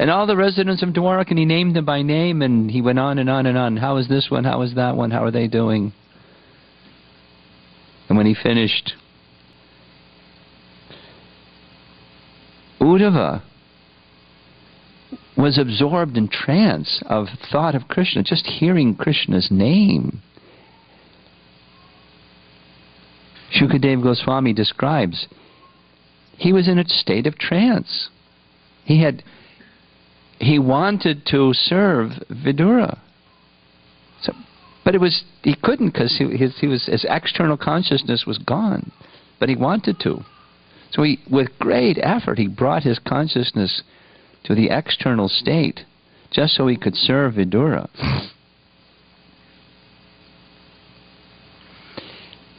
And all the residents of Dwarka, and he named them by name, and he went on and on and on. How is this one? How is that one? How are they doing? And when he finished, Uddhava was absorbed in trance of thought of Krishna, just hearing Krishna's name. Shukadeva Goswami describes he was in a state of trance. He wanted to serve Vidura, but he couldn't because his external consciousness was gone. But he wanted to, so with great effort, he brought his consciousness to the external state, just so he could serve Vidura.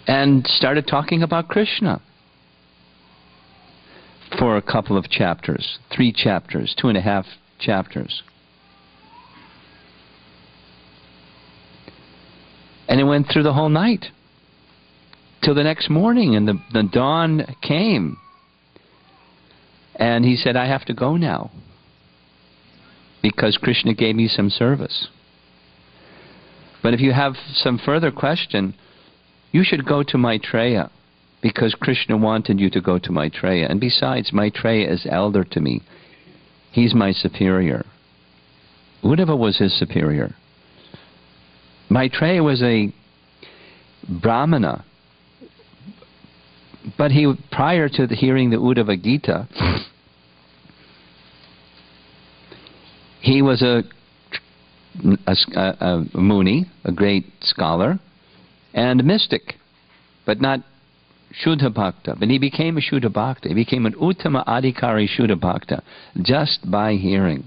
And started talking about Krishna for a couple of chapters, 3 chapters, 2.5 chapters. And it went through the whole night, till the next morning, and the dawn came. And he said, I have to go now, because Krishna gave me some service. But if you have some further question, you should go to Maitreya, because Krishna wanted you to go to Maitreya. And besides, Maitreya is elder to me. He's my superior. Uddhava was his superior. Maitreya was a Brahmana. But prior to hearing the Uddhava Gita, he was a Muni, a great scholar, and a mystic, but not Shuddha Bhakta. But he became a Shuddha Bhakta. He became an Uttama Adhikari Shuddha Bhakta just by hearing.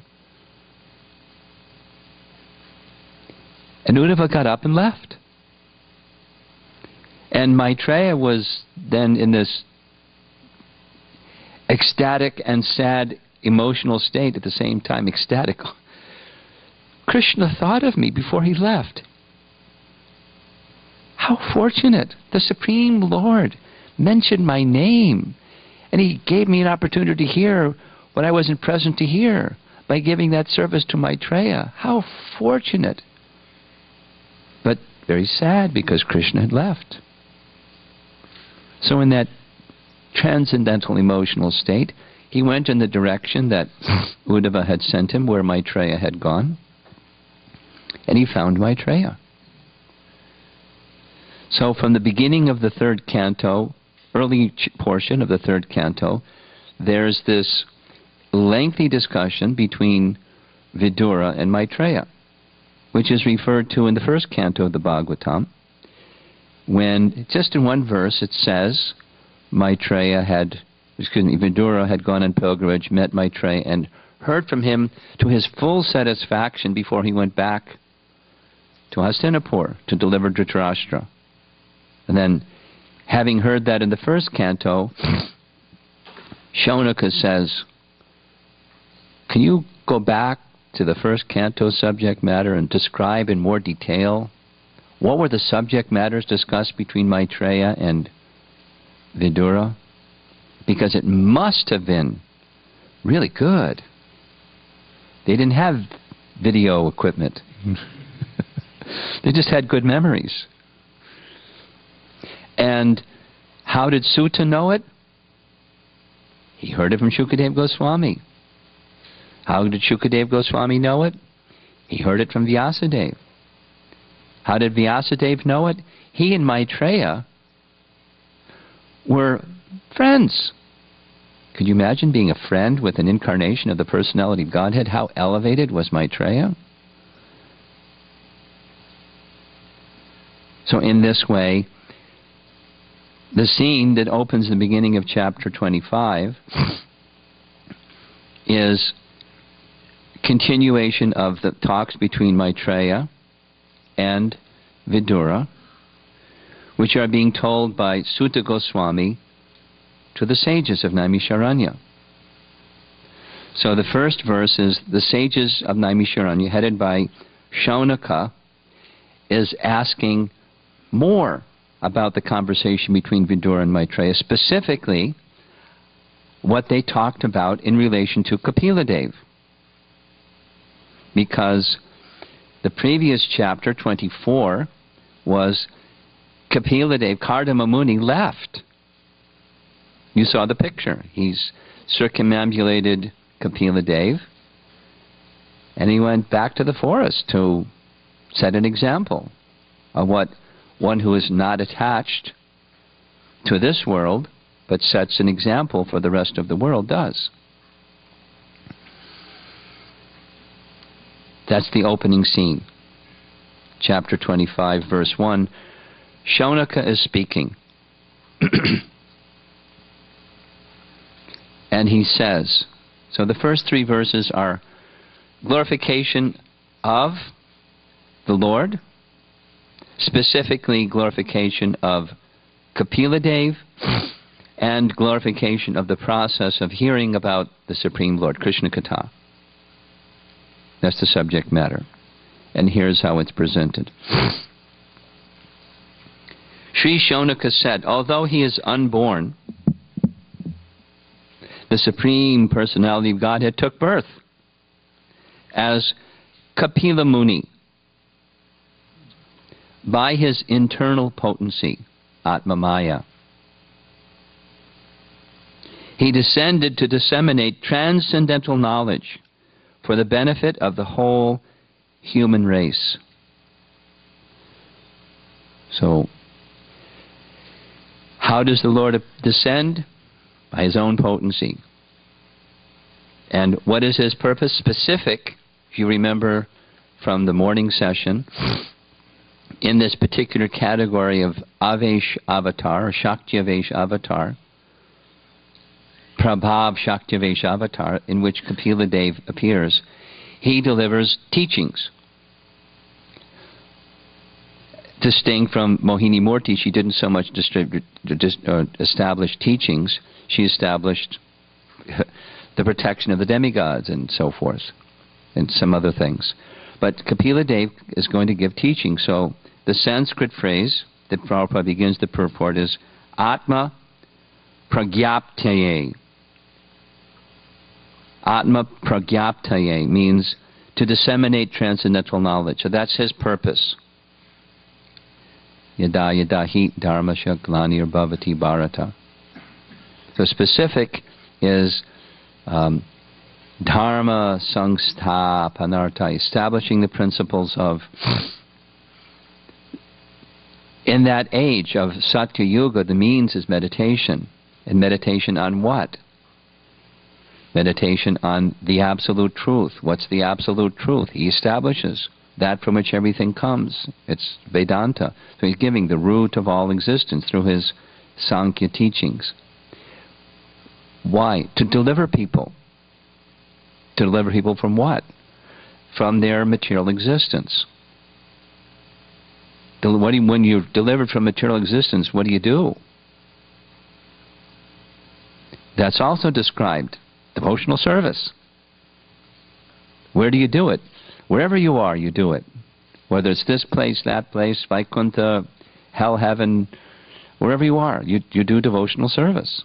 And Uddhava got up and left. And Maitreya was then in this ecstatic and sad emotional state at the same time. Ecstatic. Krishna thought of me before he left. How fortunate! The Supreme Lord mentioned my name, and he gave me an opportunity to hear what I wasn't present to hear by giving that service to Maitreya. How fortunate! But very sad, because Krishna had left. So in that transcendental emotional state, he went in the direction that Uddhava had sent him, where Maitreya had gone, and he found Maitreya. So from the beginning of the 3rd canto, early portion of the 3rd canto, there's this lengthy discussion between Vidura and Maitreya, which is referred to in the 1st canto of the Bhagavatam, when just in one verse it says Vidura had gone on pilgrimage, met Maitreya, and heard from him to his full satisfaction before he went back to Hastinapur to deliver Dhritarashtra. And then, having heard that in the 1st canto, Shaunaka says, can you go back to the 1st canto subject matter and describe in more detail what were the subject matters discussed between Maitreya and Vidura? Because it must have been really good. They didn't have video equipment. They just had good memories. And how did Sutta know it? He heard it from Shukadeva Goswami. How did Shukadeva Goswami know it? He heard it from Vyasadeva. How did Vyasadeva know it? He and Maitreya were friends. Could you imagine being a friend with an incarnation of the personality of Godhead? How elevated was Maitreya? So in this way, the scene that opens the beginning of chapter 25 is continuation of the talks between Maitreya and Vidura, which are being told by Sutta Goswami to the sages of Naimisharanya. So the first verse is the sages of Naimisharanya, headed by Shaunaka, is asking more about the conversation between Vidura and Maitreya, specifically what they talked about in relation to Kapila Dev. because the previous chapter, 24, was Kapila Dev, Kardama Muni, left. You saw the picture. He's circumambulated Kapila Dev, and he went back to the forest to set an example of what one who is not attached to this world, but sets an example for the rest of the world, does. That's the opening scene. Chapter 25, verse 1. Shaunaka is speaking. And he says, so the first three verses are glorification of the Lord, specifically glorification of Kapila Dev, and glorification of the process of hearing about the Supreme Lord, Krishna Katha. That's the subject matter. And here's how it's presented. Sri Shaunaka said, although he is unborn, the Supreme Personality of Godhead took birth as Kapila Muni by his internal potency, Atma Maya. He descended to disseminate transcendental knowledge for the benefit of the whole human race. So, how does the Lord descend? By his own potency. And what is his purpose? Specific, if you remember from the morning session, in this particular category of Avesh Avatar, or Shakti Avesh Avatar, Prabhav Shakti Avesh Avatar, in which Kapila Dev appears, he delivers teachings. Distinct from Mohini Murti, she didn't so much establish teachings, she established the protection of the demigods and so forth, and some other things. But Kapila Dev is going to give teaching. So the Sanskrit phrase that Prabhupada begins the purport is Atma Pragyaptaye. Atma Pragyaptaye means to disseminate transcendental knowledge. So that's his purpose. Yada yada hi dharmasya glanir bhavati bharata. So specific is dharma sangsthapanartha, establishing the principles of, in that age of Satya Yuga, the means is meditation. And meditation on what? Meditation on the absolute truth. What's the absolute truth? He establishes that from which everything comes. It's Vedanta. So he's giving the root of all existence through his Sankhya teachings. Why? To deliver people. To deliver people from what? From their material existence. When you're delivered from material existence, what do? That's also described. Devotional service. Where do you do it? Wherever you are, you do it. Whether it's this place, that place, Vaikuntha, hell, heaven, wherever you are, you do devotional service.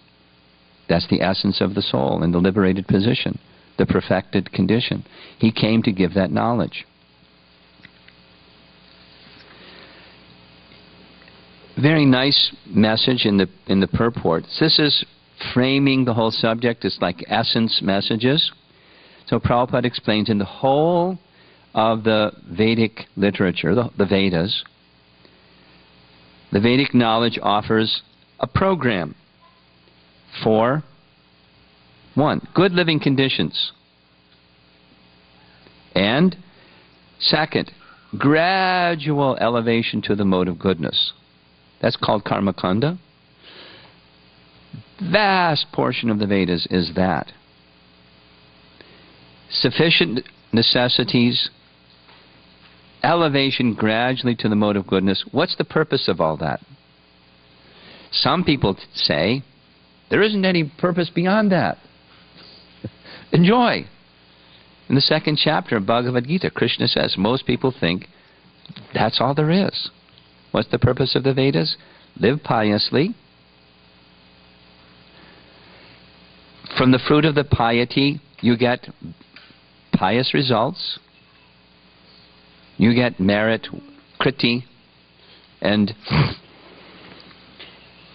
That's the essence of the soul in the liberated position, the perfected condition. He came to give that knowledge. Very nice message in the purport. This is framing the whole subject. It's like essence messages. So Prabhupada explains in the whole of the Vedic literature, the Vedas, the Vedic knowledge offers a program for, one, good living conditions, and second, gradual elevation to the mode of goodness. That's called karma kanda. Vast portion of the Vedas is that. Sufficient necessities, elevation gradually to the mode of goodness. What's the purpose of all that? Some people say, there isn't any purpose beyond that. Enjoy. In the second chapter of Bhagavad Gita, Krishna says, most people think that's all there is. What's the purpose of the Vedas? Live piously. From the fruit of the piety, you get pious results, You get merit, kriti, and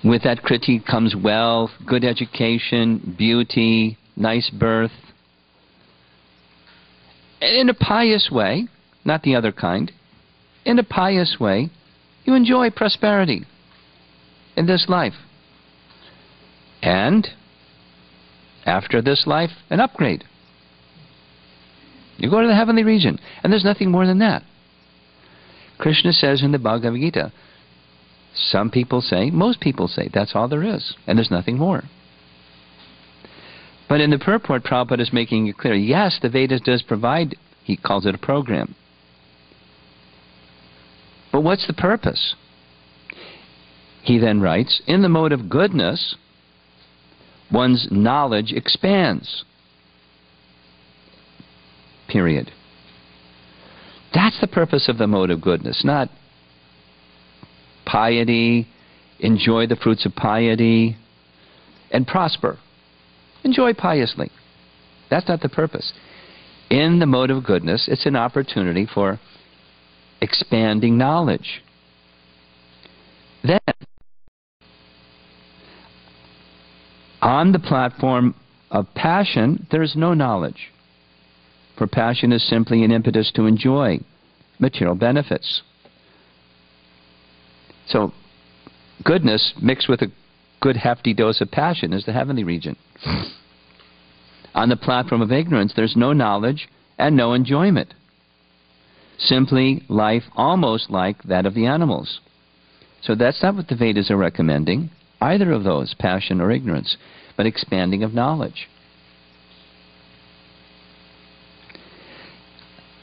with that kriti comes wealth, good education, beauty, nice birth. In a pious way, not the other kind, in a pious way, you enjoy prosperity in this life. And after this life, an upgrade. You go to the heavenly region, and there's nothing more than that. Krishna says in the Bhagavad Gita, some people say, most people say, that's all there is, and there's nothing more. But in the purport, Prabhupada is making it clear, yes, the Vedas does provide, he calls it a program. But what's the purpose? He then writes, in the mode of goodness, one's knowledge expands. Period. That's the purpose of the mode of goodness, not piety, enjoy the fruits of piety, and prosper. Enjoy piously. That's not the purpose. In the mode of goodness, it's an opportunity for expanding knowledge. Then, on the platform of passion, there is no knowledge. For passion is simply an impetus to enjoy material benefits. So, goodness mixed with a good hefty dose of passion is the heavenly region. On the platform of ignorance, there's no knowledge and no enjoyment. Simply life almost like that of the animals. So that's not what the Vedas are recommending, either of those, passion or ignorance, but expanding of knowledge.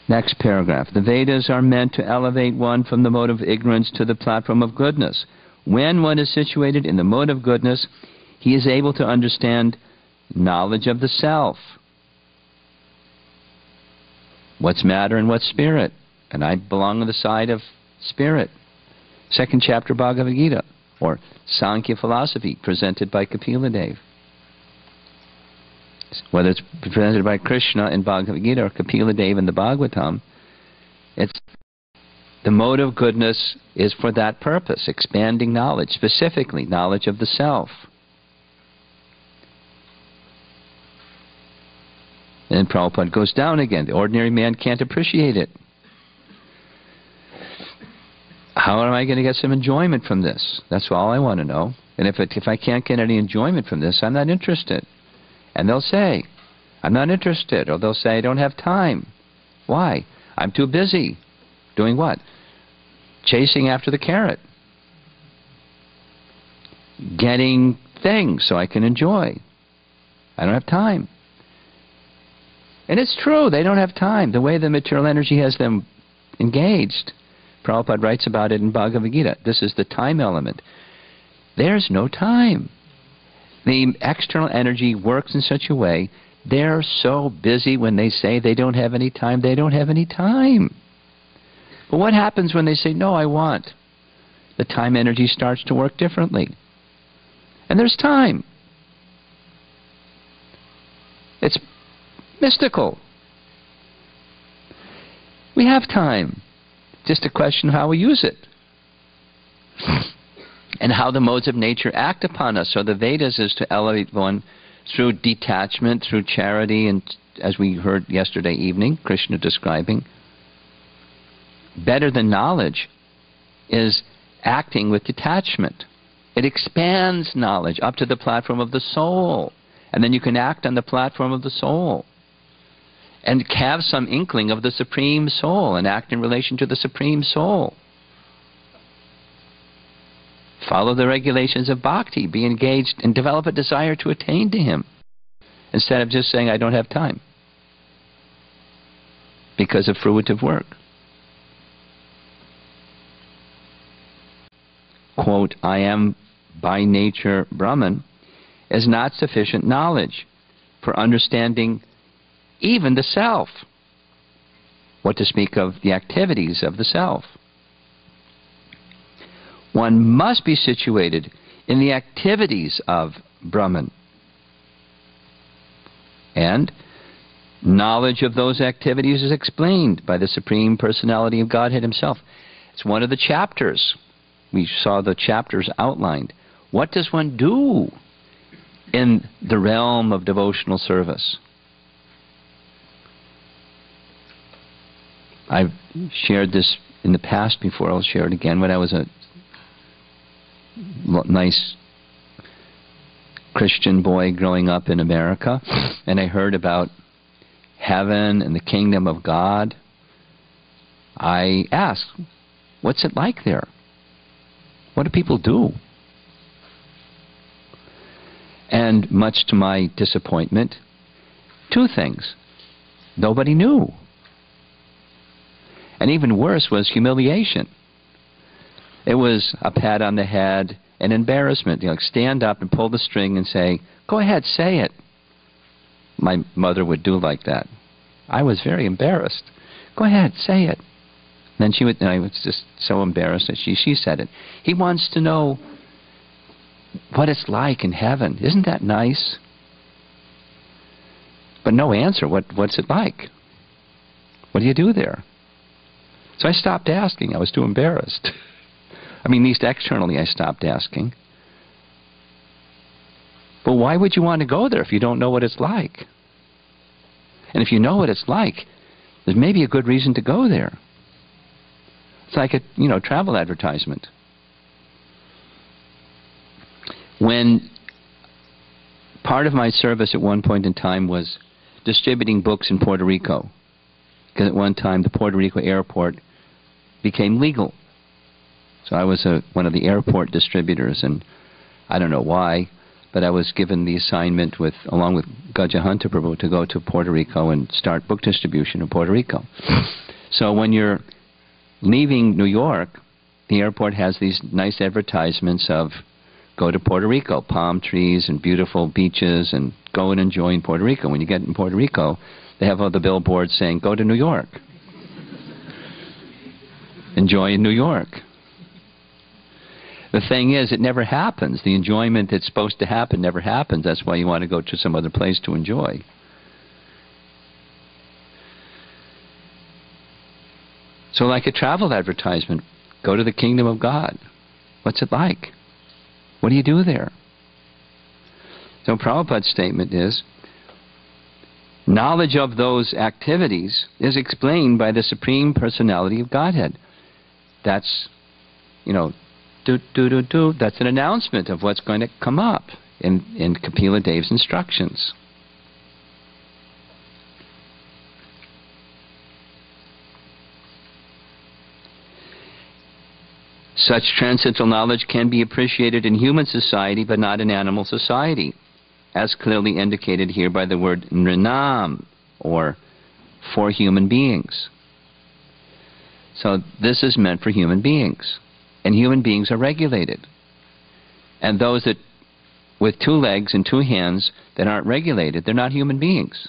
Next paragraph. The Vedas are meant to elevate one from the mode of ignorance to the platform of goodness. When one is situated in the mode of goodness, he is able to understand knowledge of the self. What's matter and what's spirit? And I belong on the side of spirit. Second chapter Bhagavad Gita, or Sankhya philosophy, presented by Kapila Dev. Whether it's presented by Krishna in Bhagavad Gita or Kapila Dev in the Bhagavatam, it's the mode of goodness is for that purpose, expanding knowledge, specifically knowledge of the self. And Prabhupada goes down again. The ordinary man can't appreciate it. How am I going to get some enjoyment from this? That's all I want to know. And if I can't get any enjoyment from this, I'm not interested. And they'll say, I'm not interested. Or they'll say, I don't have time. Why? I'm too busy. Doing what? Chasing after the carrot. Getting things so I can enjoy. I don't have time. And it's true, they don't have time. The way the material energy has them engaged, Prabhupada writes about it in Bhagavad Gita. This is the time element. There's no time. The external energy works in such a way, they're so busy when they say they don't have any time, they don't have any time. But what happens when they say, no, I want? The time energy starts to work differently. And there's time. It's mystical. We have time. Just a question of how we use it. And how the modes of nature act upon us. So the Vedas is to elevate one through detachment, through charity, and as we heard yesterday evening, Krishna describing. Better than knowledge is acting with detachment. It expands knowledge up to the platform of the soul. And then you can act on the platform of the soul. And have some inkling of the Supreme Soul and act in relation to the Supreme Soul. Follow the regulations of bhakti. Be engaged and develop a desire to attain to Him. Instead of just saying, I don't have time. Because of fruitive work. Quote, I am by nature Brahman, is not sufficient knowledge for understanding even the self. What to speak of the activities of the self. One must be situated in the activities of Brahman. And Knowledge of those activities is explained by the Supreme Personality of Godhead Himself. It's one of the chapters. We saw the chapters outlined. What does one do in the realm of devotional service? I've shared this in the past before. I'll share it again. When I was a nice Christian boy growing up in America, and I heard about heaven and the kingdom of God, I asked, what's it like there? What do people do? And much to my disappointment, two things. Nobody knew. And even worse was humiliation. It was a pat on the head, an embarrassment. You know, stand up and pull the string and say, go ahead, say it. My mother would do like that. I was very embarrassed. Go ahead, say it. Then she would, and I was just so embarrassed that she said it. He wants to know what it's like in heaven. Isn't that nice? But no answer. What's it like? What do you do there? So I stopped asking. I was too embarrassed. I mean, at least externally I stopped asking. But why would you want to go there if you don't know what it's like? And if you know what it's like, there's maybe a good reason to go there. It's like a, travel advertisement. When part of my service at one point in time was distributing books in Puerto Rico, because at one time the Puerto Rico airport became legal. So I was one of the airport distributors, and I don't know why, but I was given the assignment along with Gajahanta Prabhu to go to Puerto Rico and start book distribution in Puerto Rico. So when you're leaving New York, the airport has these nice advertisements of go to Puerto Rico, palm trees and beautiful beaches, and go and enjoy in Puerto Rico. When you get in Puerto Rico, they have all the billboards saying, go to New York. Enjoy in New York. The thing is, it never happens. The enjoyment that's supposed to happen never happens. That's why you want to go to some other place to enjoy. So like a travel advertisement, go to the kingdom of God. What's it like? What do you do there? So Prabhupada's statement is, knowledge of those activities is explained by the Supreme Personality of Godhead. That's, that's an announcement of what's going to come up in Kapila Dev's instructions. Such transcendental knowledge can be appreciated in human society, but not in animal society, as clearly indicated here by the word nrinam, or for human beings. So this is meant for human beings. And human beings are regulated. And those that with 2 legs and 2 hands that aren't regulated, they're not human beings.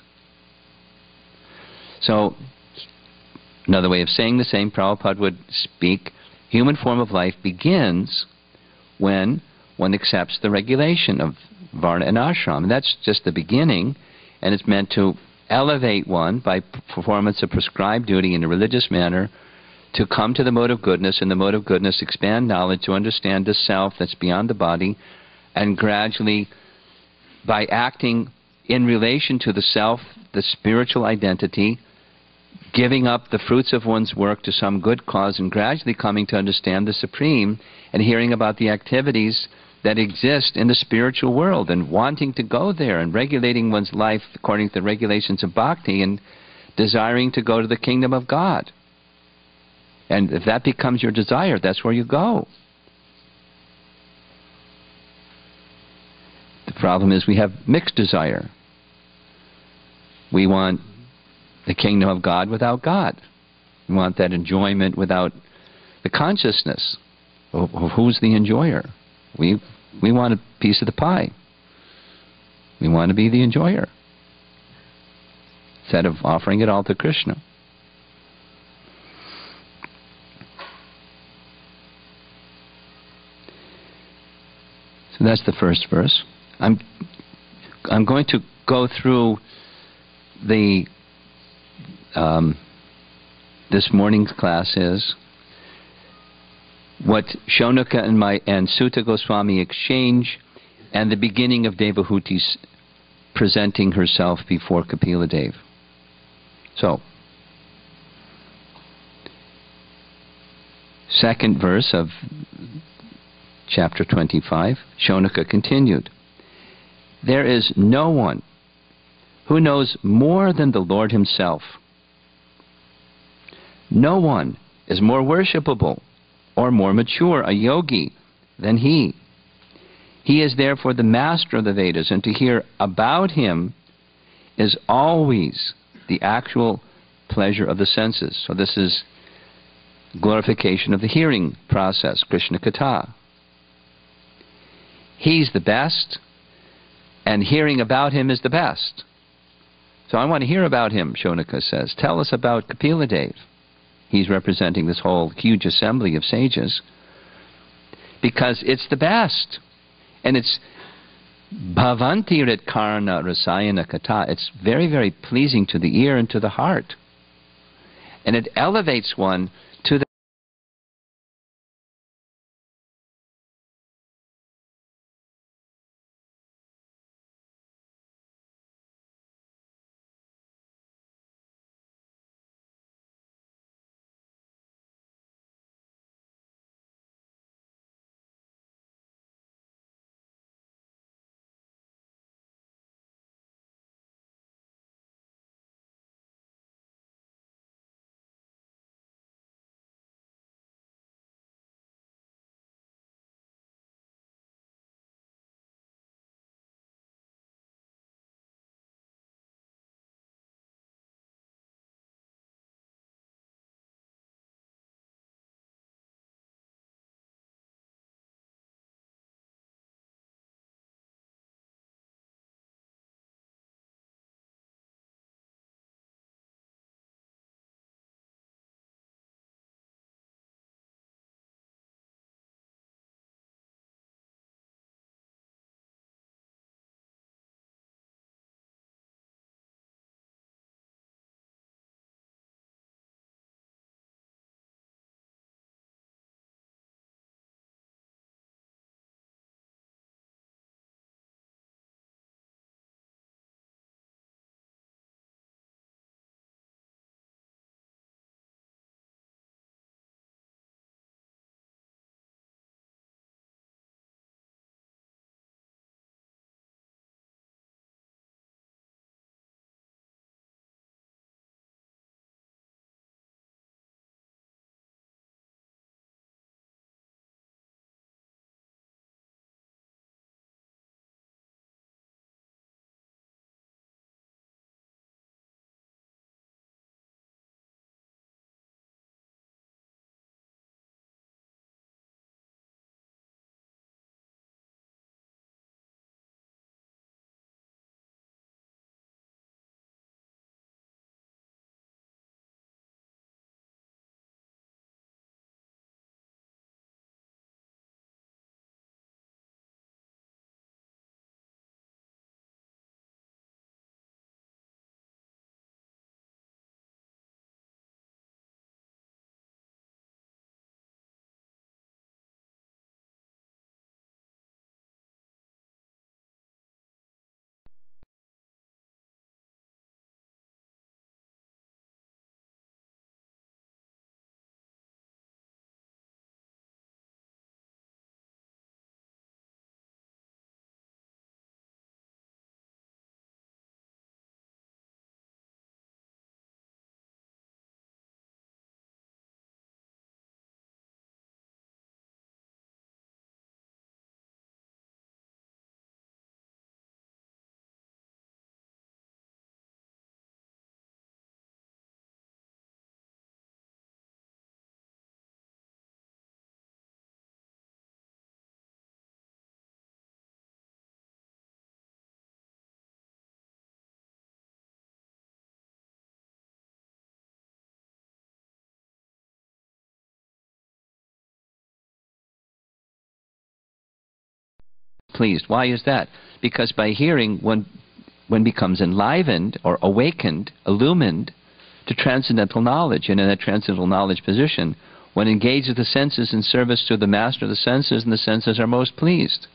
So another way of saying the same, Prabhupada would speak, human form of life begins when one accepts the regulation of Varna and Ashram. And that's just the beginning, and it's meant to elevate one by performance of prescribed duty in a religious manner to come to the mode of goodness, and the mode of goodness expand knowledge to understand the self that's beyond the body, and gradually, by acting in relation to the self, the spiritual identity, giving up the fruits of one's work to some good cause, and gradually coming to understand the Supreme and hearing about the activities that exist in the spiritual world and wanting to go there and regulating one's life according to the regulations of bhakti and desiring to go to the kingdom of God. And if that becomes your desire, that's where you go. The problem is we have mixed desire. We want the kingdom of God without God. We want that enjoyment without the consciousness of who's the enjoyer. We want a piece of the pie. We want to be the enjoyer instead of offering it all to Krishna. So that's the first verse. I'm going to go through the this morning's class is what Shaunika and Sutta Goswami exchange, and the beginning of Devahuti's presenting herself before Kapila Dev. So, second verse of chapter 25, Shaunika continued, "There is no one who knows more than the Lord himself. No one is more worshipable or more mature, a yogi, than he. He is therefore the master of the Vedas, and to hear about him is always the actual pleasure of the senses." So this is glorification of the hearing process, Krishna Katha. He's the best, and hearing about him is the best. So I want to hear about him, Shaunika says. Tell us about Kapila Dev. He's representing this whole huge assembly of sages, because it's the best. And it's bhavanti ritkarna rasayana kata. It's very, very pleasing to the ear and to the heart. And it elevates one to the pleased. Why is that? Because by hearing, one becomes enlivened or awakened, illumined to transcendental knowledge. And in that transcendental knowledge position, one engages the senses in service to the master of the senses, and the senses are most pleased.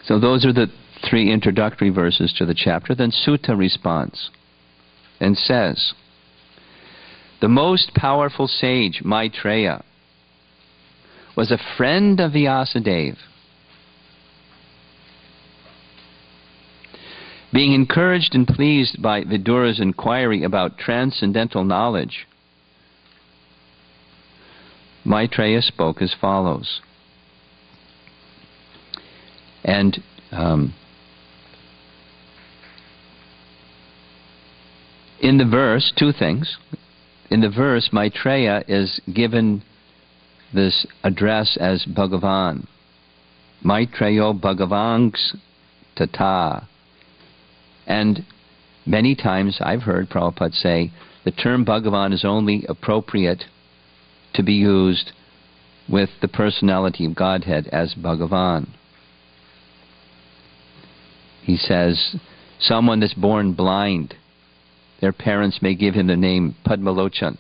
So those are the 3 introductory verses to the chapter. Then Sutta responds and says, the most powerful sage, Maitreya, was a friend of Vyasadeva. Being encouraged and pleased by Vidura's inquiry about transcendental knowledge, Maitreya spoke as follows. And in the verse, 2 things. In the verse, Maitreya is given this address as Bhagavan. Maitreyo Bhagavangs Tata. And many times I've heard Prabhupada say the term Bhagavan is only appropriate to be used with the personality of Godhead as Bhagavan. He says, someone that's born blind, their parents may give him the name Padmalochan,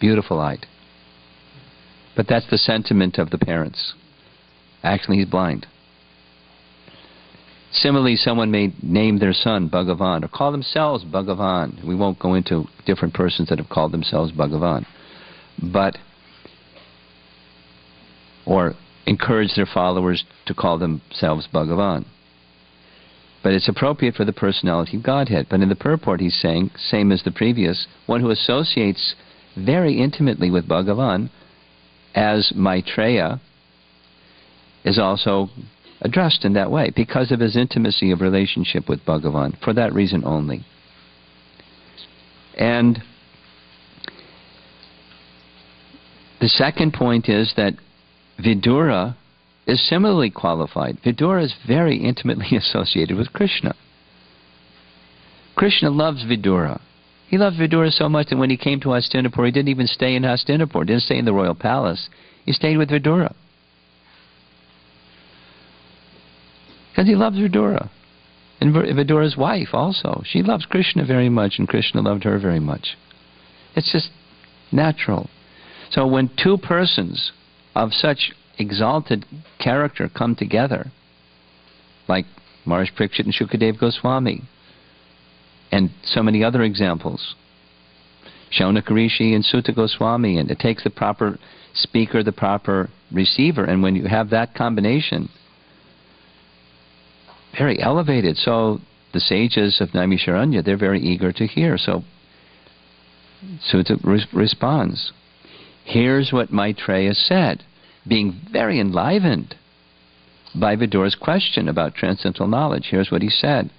beautiful-eyed. But that's the sentiment of the parents. Actually, he's blind. Similarly, someone may name their son Bhagavan or call themselves Bhagavan. We won't go into different persons that have called themselves Bhagavan. Or encourage their followers to call themselves Bhagavan. But it's appropriate for the personality of Godhead. But in the purport he's saying, same as the previous, one who associates very intimately with Bhagavan as Maitreya is also addressed in that way because of his intimacy of relationship with Bhagavan, for that reason only. And the second point is that Vidura is similarly qualified. Vidura is very intimately associated with Krishna. Krishna loves Vidura. He loved Vidura so much that when he came to Hastinapur, he didn't even stay in Hastinapur, didn't stay in the royal palace. He stayed with Vidura. Because he loves Vidura. And Vidura's wife also. She loves Krishna very much, and Krishna loved her very much. It's just natural. So when 2 persons of such exalted character come together, like Maharaj Parikshit and Shukadev Goswami, and so many other examples, Shaunaka Rishi and Sutta Goswami, and it takes the proper speaker, the proper receiver, and when you have that combination, very elevated. So the sages of Naimisharanya, they're very eager to hear. So Sutta responds, here's what Maitreya said, being very enlivened by Vidura's question about transcendental knowledge. Here's what he said.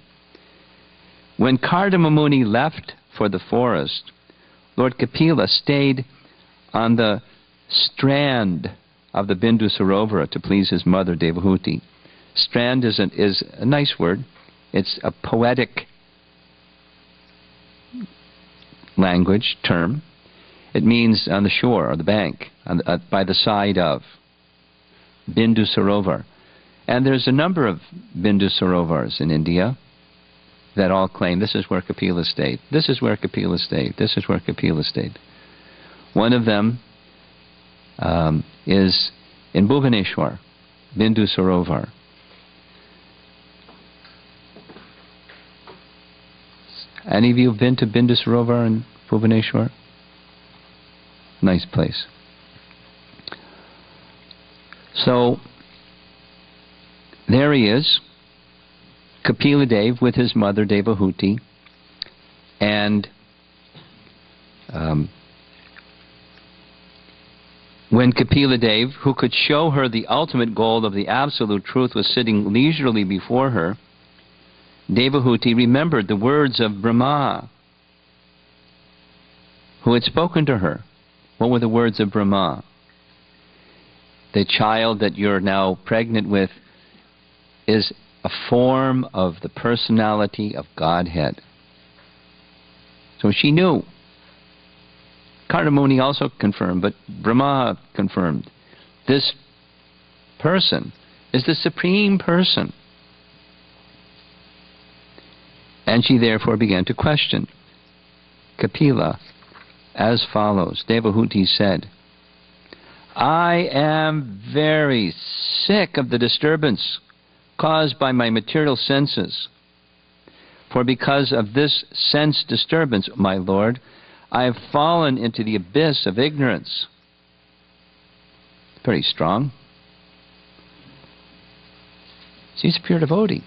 When Kardama Muni left for the forest, Lord Kapila stayed on the strand of the Bindu Sarovara to please his mother Devahuti. Strand is a nice word. It's a poetic language term. It means on the shore or the bank, by the side of. Bindu Sarovar. And there's a number of Bindu Sarovars in India that all claim this is where Kapila stayed. This is where Kapila stayed. This is where Kapila stayed. One of them is in Bhubaneswar, Bindu Sarovar. Any of you have been to Bindu Sarovar in Bhubaneswar? Nice place. So, there he is, Kapila Dev with his mother Devahuti, and when Kapila Dev, who could show her the ultimate goal of the absolute truth, was sitting leisurely before her, Devahuti remembered the words of Brahma, who had spoken to her. What were the words of Brahma? The child that you're now pregnant with is a form of the personality of Godhead. So she knew. Kardama Muni also confirmed, but Brahma confirmed. This person is the Supreme Person. And she therefore began to question Kapila as follows. Devahuti said, I am very sick of the disturbance caused by my material senses. For because of this sense disturbance, my Lord, I have fallen into the abyss of ignorance. Pretty strong. She's a pure devotee.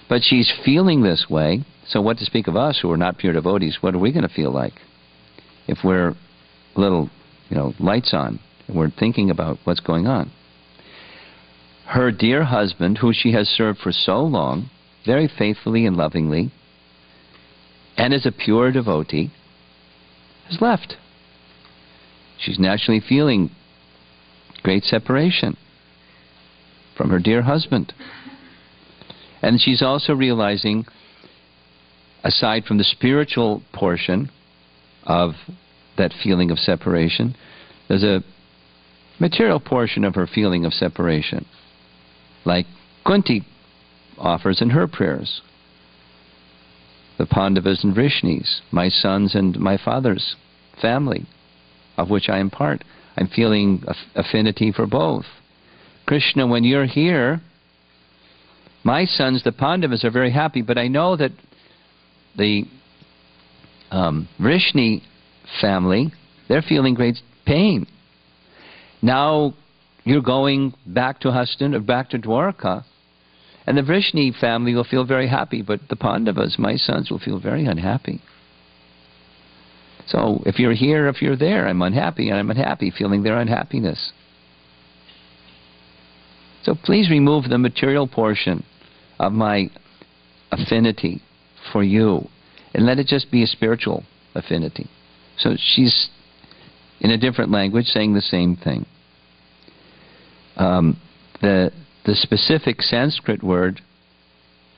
But she's feeling this way, so what to speak of us who are not pure devotees? What are we going to feel like if we're a little, lights on, and we're thinking about what's going on? Her dear husband, who she has served for so long, very faithfully and lovingly, and is a pure devotee, has left. She's naturally feeling great separation from her dear husband. And she's also realizing, aside from the spiritual portion of that feeling of separation, there's a material portion of her feeling of separation, like Kunti offers in her prayers. The Pandavas and Vrishnis, my sons and my father's family, of which I am part. I'm feeling affinity for both. Krishna, when you're here, my sons, the Pandavas, are very happy, but I know that the Vrishni family, they're feeling great pain. Now you're going back to Hastin or back to Dwarka, and the Vrishni family will feel very happy, but the Pandavas, my sons, will feel very unhappy. So if you're here, if you're there, I'm unhappy, and I'm unhappy, feeling their unhappiness. So please remove the material portion of my affinity for you, and let it just be a spiritual affinity. So she's, in a different language, saying the same thing. The specific Sanskrit word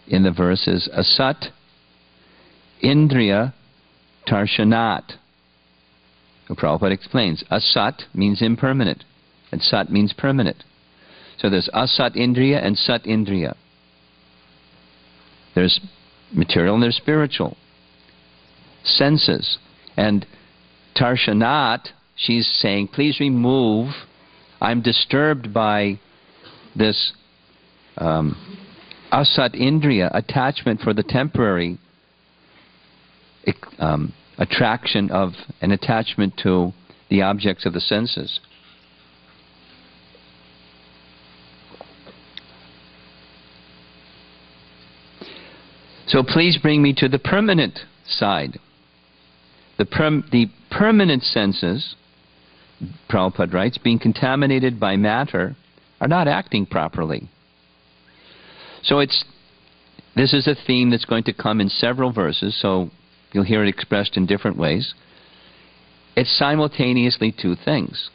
in the verse is asat indriya tarshanat. Prabhupada explains, asat means impermanent, and sat means permanent. So there's asat indriya and sat indriya. There's material and there's spiritual. Senses. And tarshanat, she's saying, please remove, I'm disturbed by this asat indriya, attachment for the temporary attraction of an attachment to the objects of the senses. So please bring me to the permanent side. The permanent senses, Prabhupada writes, being contaminated by matter, are not acting properly. So this is a theme that's going to come in several verses, so you'll hear it expressed in different ways. It's simultaneously two things.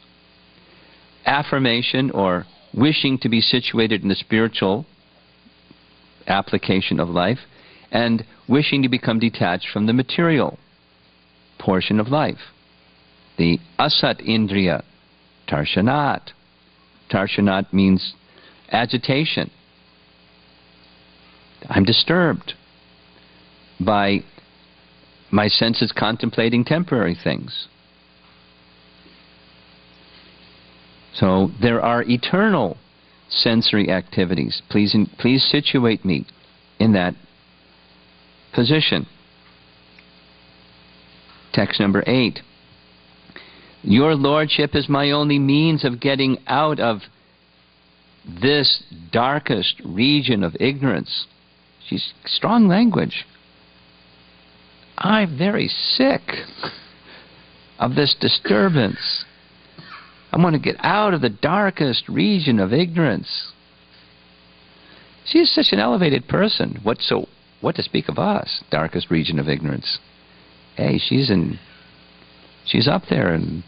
Affirmation, or wishing to be situated in the spiritual application of life, and wishing to become detached from the material portion of life. The asat indriya, tarshanat. Tarshanat means agitation. I'm disturbed by my senses contemplating temporary things. So there are eternal sensory activities. Please situate me in that position. Text number 8. Your Lordship is my only means of getting out of this darkest region of ignorance. She's strong language. I'm very sick of this disturbance. I want to get out of the darkest region of ignorance. She is such an elevated person. What to speak of us? Darkest region of ignorance. Hey, she's up there, and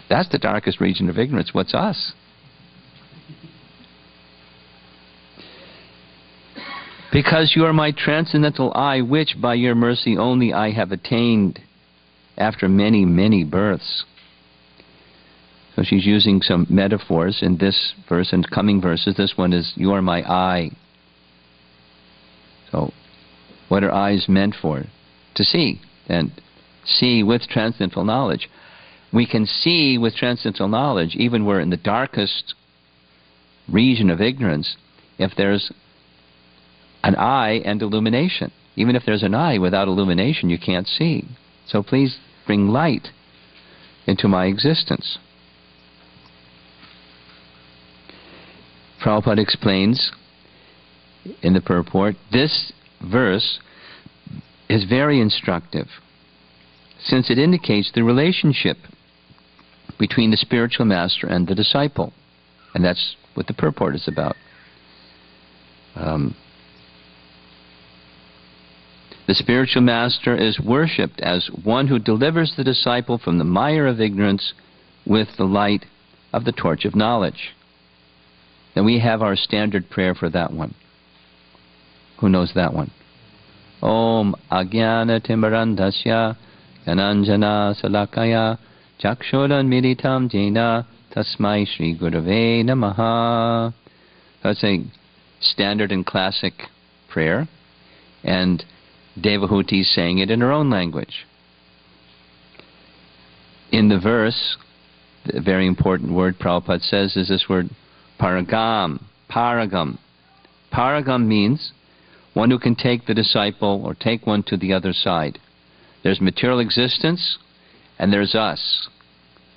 that's the darkest region of ignorance. What's us? Because you are my transcendental I, which by your mercy only I have attained after many, many births. So she's using some metaphors in this verse and coming verses. This one is, you are my eye. So what are eyes meant for? To see, and see with transcendental knowledge. We can see with transcendental knowledge, even we're in the darkest region of ignorance, if there's an eye and illumination. Even if there's an eye without illumination, you can't see. So please bring light into my existence. Prabhupada explains in the purport, this verse is very instructive, since it indicates the relationship between the spiritual master and the disciple. And that's what the purport is about. The spiritual master is worshipped as one who delivers the disciple from the mire of ignorance with the light of the torch of knowledge. And we have our standard prayer for that one. Who knows that one? Om Agyana Timbarandasya Ananjana Salakaya Chakshuran Militam Jena Tasmai Shri Gurave Namaha. That's a standard and classic prayer, and Devahuti is saying it in her own language. In the verse, the very important word Prabhupada says is this word paragam. Paragam. Paragam means one who can take the disciple or take one to the other side. There's material existence, and there's us.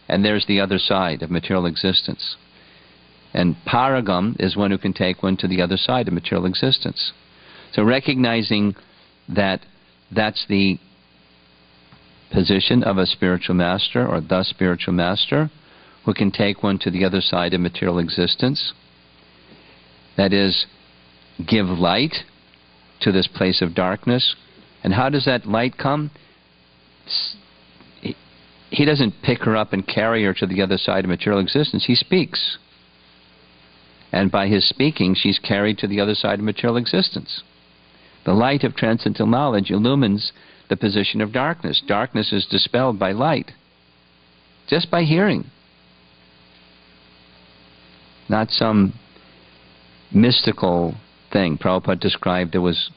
And there's the other side of material existence. And paragam is one who can take one to the other side of material existence. So recognizing that that's the position of a spiritual master, or the spiritual master, who can take one to the other side of material existence. That is, give light to this place of darkness. And how does that light come? He doesn't pick her up and carry her to the other side of material existence. He speaks. And by his speaking, she's carried to the other side of material existence. The light of transcendental knowledge illumines the position of darkness. Darkness is dispelled by light, just by hearing. Not some mystical thing. Prabhupada described there was,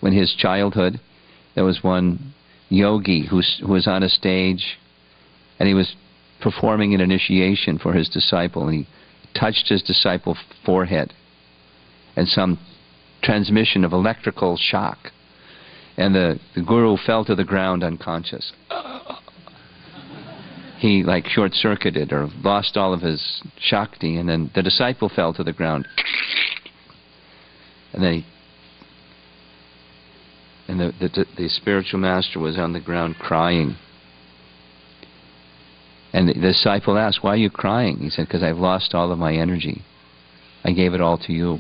in his childhood, there was one yogi who was on a stage, and he was performing an initiation for his disciple, and he touched his disciple's forehead, and some transmission of electrical shock, and the guru fell to the ground unconscious. He like short-circuited or lost all of his shakti, and then the disciple fell to the ground. And then the spiritual master was on the ground crying. And the disciple asked, "Why are you crying?" He said, "Because I've lost all of my energy. I gave it all to you."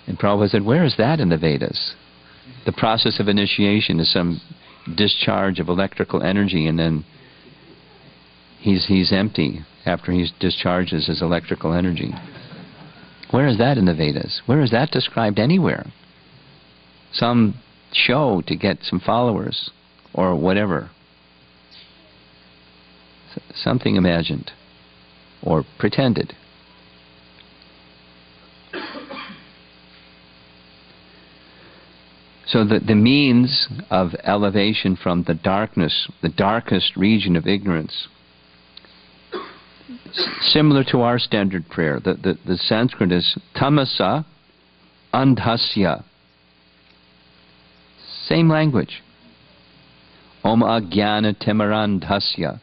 And Prabhupada said, "Where is that in the Vedas? The process of initiation is some discharge of electrical energy, and then he's empty after he discharges his electrical energy. Where is that in the Vedas? Where is that described anywhere? Some show to get some followers or whatever. Something imagined or pretended." So the means of elevation from the darkness, the darkest region of ignorance, similar to our standard prayer. The Sanskrit is tamasa andhasya. Same language. Om ajnana timarandhasya.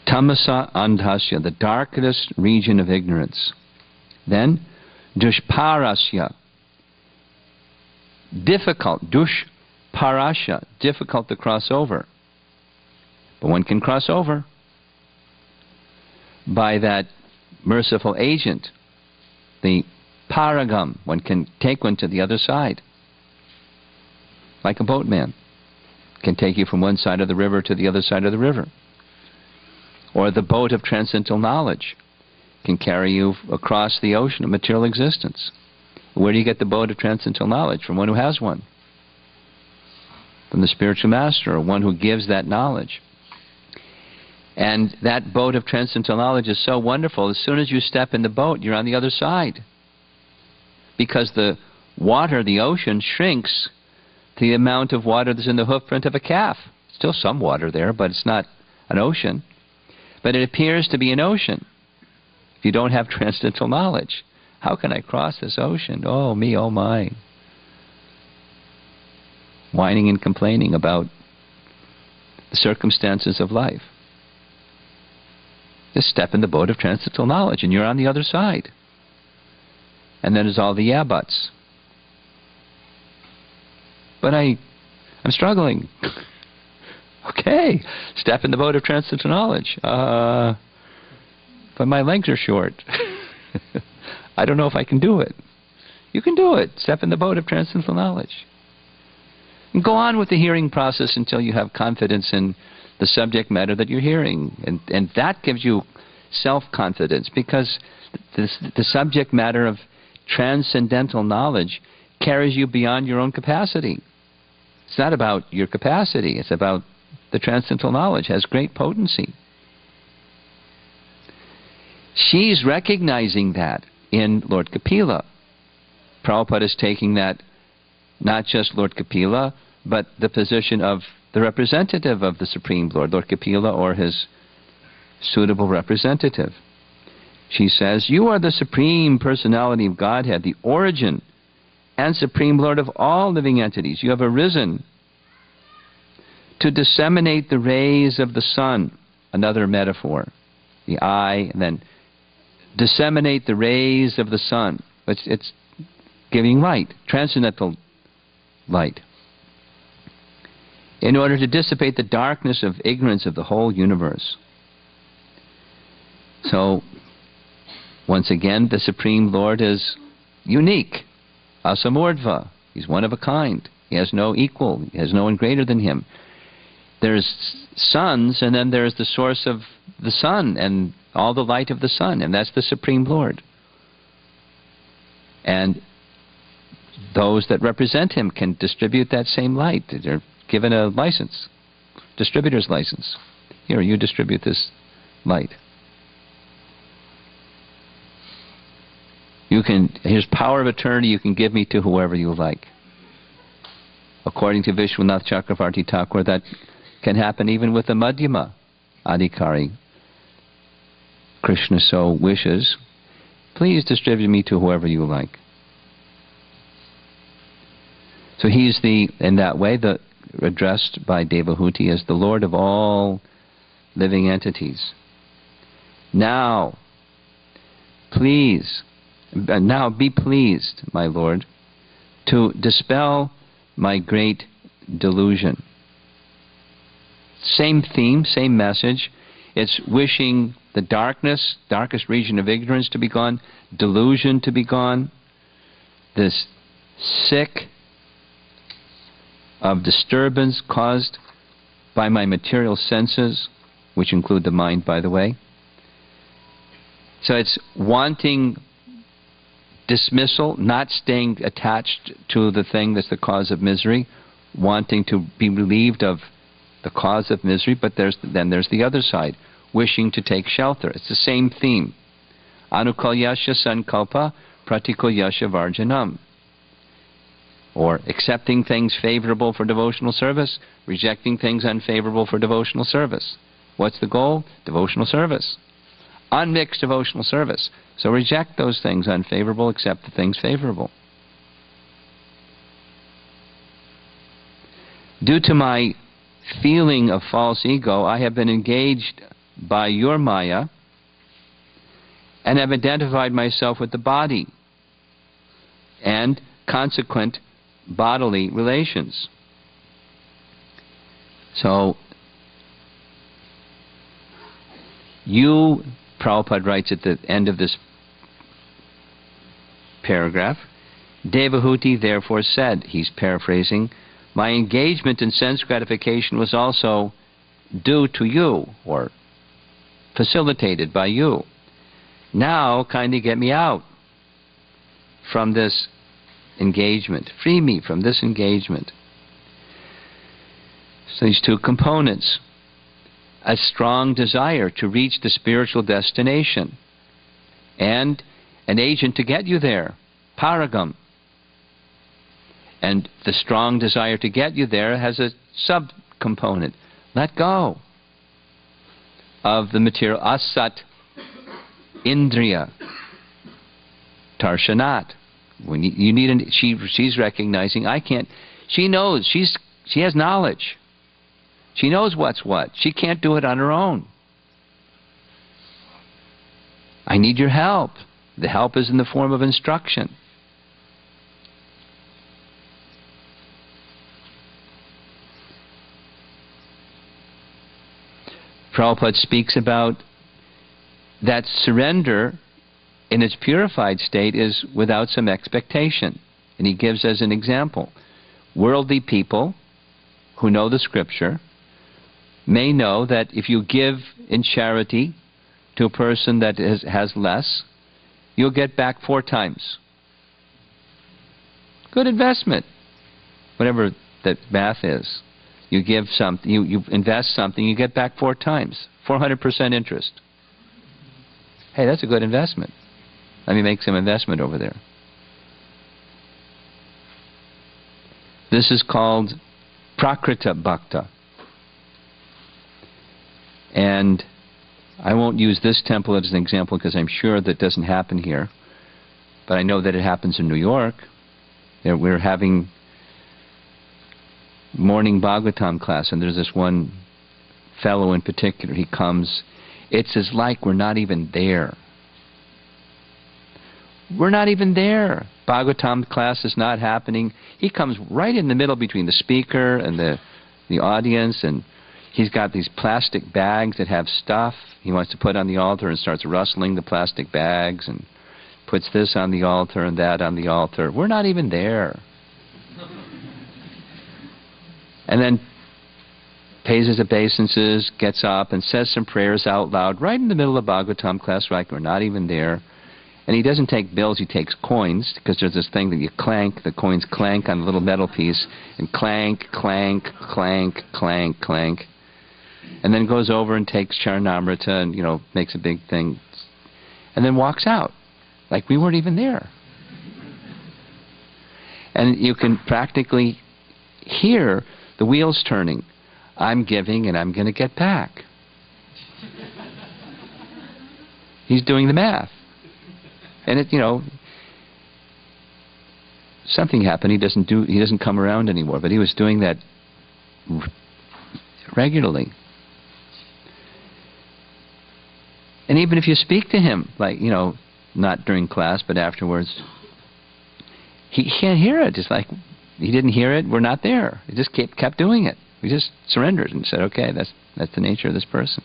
Tamasa andhasya, the darkest region of ignorance. Then dushparasya, difficult, dushparasya, difficult to cross over. But one can cross over by that merciful agent, the paragam. One can take one to the other side, like a boatman can take you from one side of the river to the other side of the river. Or the boat of transcendental knowledge can carry you across the ocean of material existence. Where do you get the boat of transcendental knowledge? From one who has one. from the spiritual master, or one who gives that knowledge. And that boat of transcendental knowledge is so wonderful. As soon as you step in the boat, you're on the other side. Because the water, the ocean, shrinks to the amount of water that's in the hoofprint of a calf. Still some water there, but it's not an ocean. But it appears to be an ocean if you don't have transcendental knowledge. How can I cross this ocean? Oh, me, oh, my. Whining and complaining about the circumstances of life. Just step in the boat of transcendental knowledge and you're on the other side. And then there's all the yeah buts. But I'm struggling. Okay, step in the boat of transcendental knowledge. But my legs are short. I don't know if I can do it. You can do it. Step in the boat of transcendental knowledge. And go on with the hearing process until you have confidence in the subject matter that you're hearing. And that gives you self-confidence, because the subject matter of transcendental knowledge carries you beyond your own capacity. It's not about your capacity. It's about the transcendental knowledge. It has great potency. She's recognizing that in Lord Kapila. Prabhupada is taking that, not just Lord Kapila, but the position of the representative of the Supreme Lord, Lord Kapila, or his suitable representative. She says, "You are the Supreme Personality of Godhead, the origin and Supreme Lord of all living entities. You have arisen to disseminate the rays of the sun." Another metaphor. The eye, and then disseminate the rays of the sun. It's giving light, transcendental light, in order to dissipate the darkness of ignorance of the whole universe. So, once again, the Supreme Lord is unique. Asamurdva. He's one of a kind. He has no equal. He has no one greater than him. There's suns, and then there's the source of the sun and all the light of the sun, and that's the Supreme Lord. And those that represent him can distribute that same light. They're given a license, distributor's license. Here, you distribute this light. Here's power of attorney, you can give me to whoever you like. According to Vishwanath Chakravarti Thakur, that can happen even with the Madhyama Adhikari. Krishna so wishes, please distribute me to whoever you like. So he's in that way, addressed by Devahuti as the Lord of all living entities. Now be pleased, my Lord, to dispel my great delusion. Same theme, same message. It's wishing the darkest region of ignorance to be gone, delusion to be gone, this sick of disturbance caused by my material senses, which include the mind, by the way. So it's wanting dismissal, not staying attached to the thing that's the cause of misery, wanting to be relieved of the cause of misery, but then there's the other side, wishing to take shelter. It's the same theme. Anukalyasya sankalpa pratikulyasya varjanam. Or accepting things favorable for devotional service, rejecting things unfavorable for devotional service. What's the goal? Devotional service. Unmixed devotional service. So reject those things unfavorable, accept the things favorable. Due to my feeling of false ego, I have been engaged by your Maya and have identified myself with the body and consequent bodily relations. So, Prabhupada writes at the end of this paragraph, Devahuti therefore said, he's paraphrasing, my engagement in sense gratification was also due to you, or facilitated by you. Now, kindly get me out from this engagement. Free me from this engagement. So these two components. A strong desire to reach the spiritual destination and an agent to get you there, paragam. And the strong desire to get you there has a sub-component. Let go of the material, asat indriya, tarshanat. When you need she's recognizing, I can't, she knows, she has knowledge. She knows what's what. She can't do it on her own. I need your help. The help is in the form of instruction. Prabhupada speaks about that surrender in its purified state is without some expectation. And he gives as an example, worldly people who know the scripture may know that if you give in charity to a person that has less, you'll get back 4 times. Good investment. Whatever that math is. You give something, you invest something, you get back 4 times. 400% interest. Hey, that's a good investment. Let me make some investment over there. This is called prakrita bhakta. And I won't use this temple as an example because I'm sure that doesn't happen here. But I know that it happens in New York. We're having morning Bhagavatam class, and there's this one fellow in particular. He comes, it's as like we're not even there. We're not even there. Bhagavatam class is not happening. He comes right in the middle between the speaker and the audience, and he's got these plastic bags that have stuff he wants to put on the altar and starts rustling the plastic bags and puts this on the altar and that on the altar. We're not even there. And then pays his obeisances, gets up and says some prayers out loud right in the middle of Bhagavatam class, right? We're not even there. And he doesn't take bills, he takes coins, because there's this thing that you clank, the coins clank on a little metal piece, and clank, clank, clank, clank, clank. And then goes over and takes Charnamrita and, makes a big thing. And then walks out, like we weren't even there. And you can practically hear the wheels turning. I'm giving and I'm going to get back. He's doing the math. And something happened. He doesn't come around anymore. But he was doing that regularly. And even if you speak to him, like not during class, but afterwards, he can't hear it. It's like he didn't hear it. We're not there. He just kept doing it. We just surrendered and said, okay, that's the nature of this person.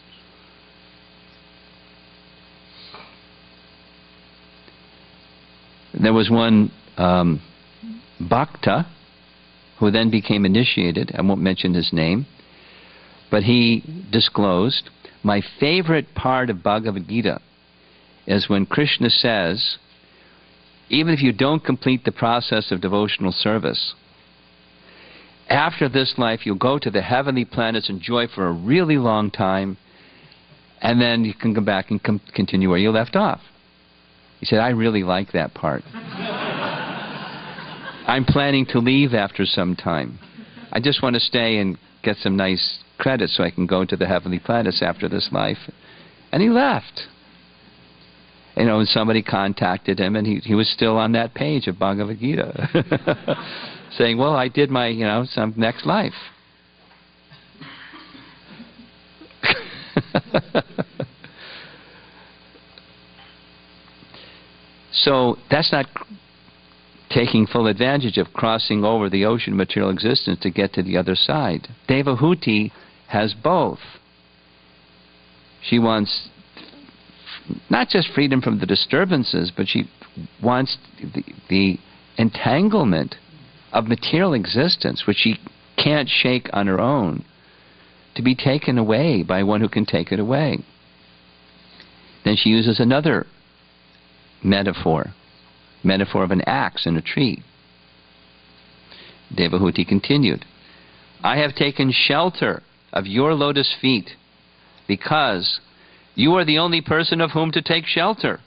There was one bhakta who then became initiated. I won't mention his name. But he disclosed, my favorite part of Bhagavad Gita is when Krishna says, even if you don't complete the process of devotional service, after this life you'll go to the heavenly planets, enjoy for a really long time, and then you can come back and continue where you left off. He said, I really like that part. I'm planning to leave after some time. I just want to stay and get some nice credits so I can go to the heavenly planets after this life. And he left. And somebody contacted him, and he was still on that page of Bhagavad Gita, saying, well, I did my, some next life. So that's not taking full advantage of crossing over the ocean of material existence to get to the other side. Devahuti has both. She wants not just freedom from the disturbances, but she wants the entanglement of material existence, which she can't shake on her own, to be taken away by one who can take it away. Then she uses another metaphor of an axe in a tree. Devahuti continued, I have taken shelter of your lotus feet because you are the only person of whom to take shelter.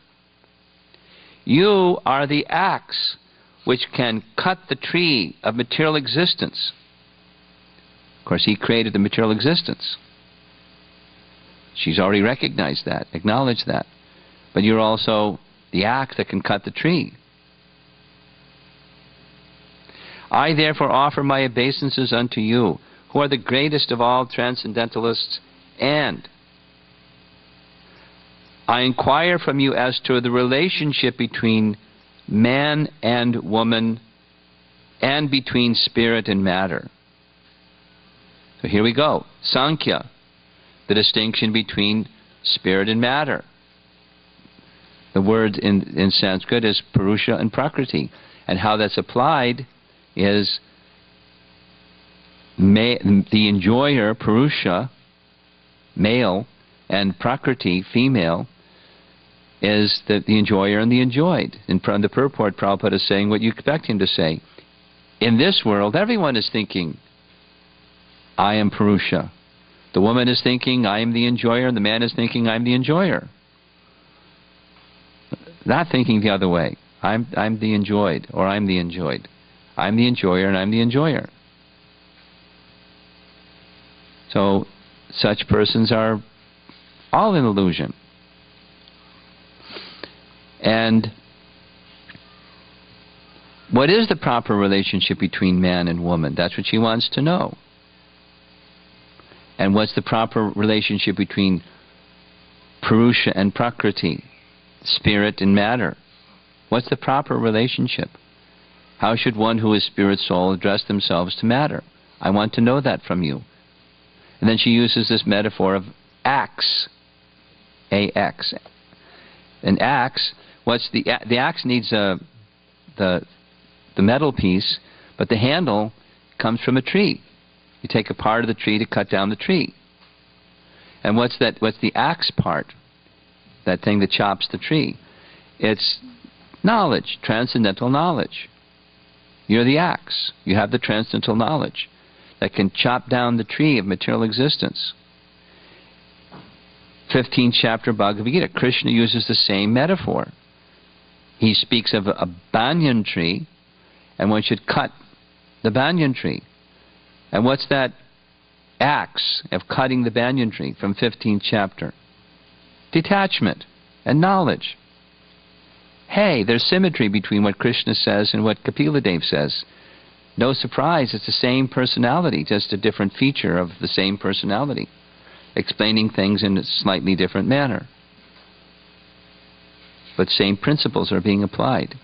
You are the axe which can cut the tree of material existence. Of course, he created the material existence. She's already recognized that, acknowledged that. But you're also the axe that can cut the tree. I therefore offer my obeisances unto you, who are the greatest of all transcendentalists, and I inquire from you as to the relationship between man and woman and between spirit and matter. So here we go. Sankhya, the distinction between spirit and matter. The word in Sanskrit is Purusha and Prakriti. And how that's applied is the enjoyer, Purusha, male, and Prakriti, female, is the enjoyer and the enjoyed. In the purport, Prabhupada is saying what you expect him to say. In this world, everyone is thinking, I am Purusha. The woman is thinking, I am the enjoyer, and the man is thinking, I am the enjoyer. Not thinking the other way. I'm the enjoyed, or I'm the enjoyed. I'm the enjoyer, and I'm the enjoyer. So, such persons are all in illusion. And what is the proper relationship between man and woman? That's what she wants to know. And what's the proper relationship between Purusha and Prakriti, spirit and matter? What's the proper relationship? How should one who is spirit soul address themselves to matter? I want to know that from you. And then she uses this metaphor of axe, A-X. An axe, the axe needs the metal piece, but the handle comes from a tree. You take a part of the tree to cut down the tree. And what's the axe part? That thing that chops the tree. It's knowledge, transcendental knowledge. You're the axe. You have the transcendental knowledge that can chop down the tree of material existence. 15th chapter Bhagavad Gita, Krishna uses the same metaphor. He speaks of a banyan tree, and one should cut the banyan tree. And what's that axe of cutting the banyan tree from 15th chapter? Detachment and knowledge. Hey, there's symmetry between what Krishna says and what Kapila Dev says. No surprise, it's the same personality, just a different feature of the same personality, explaining things in a slightly different manner. But same principles are being applied.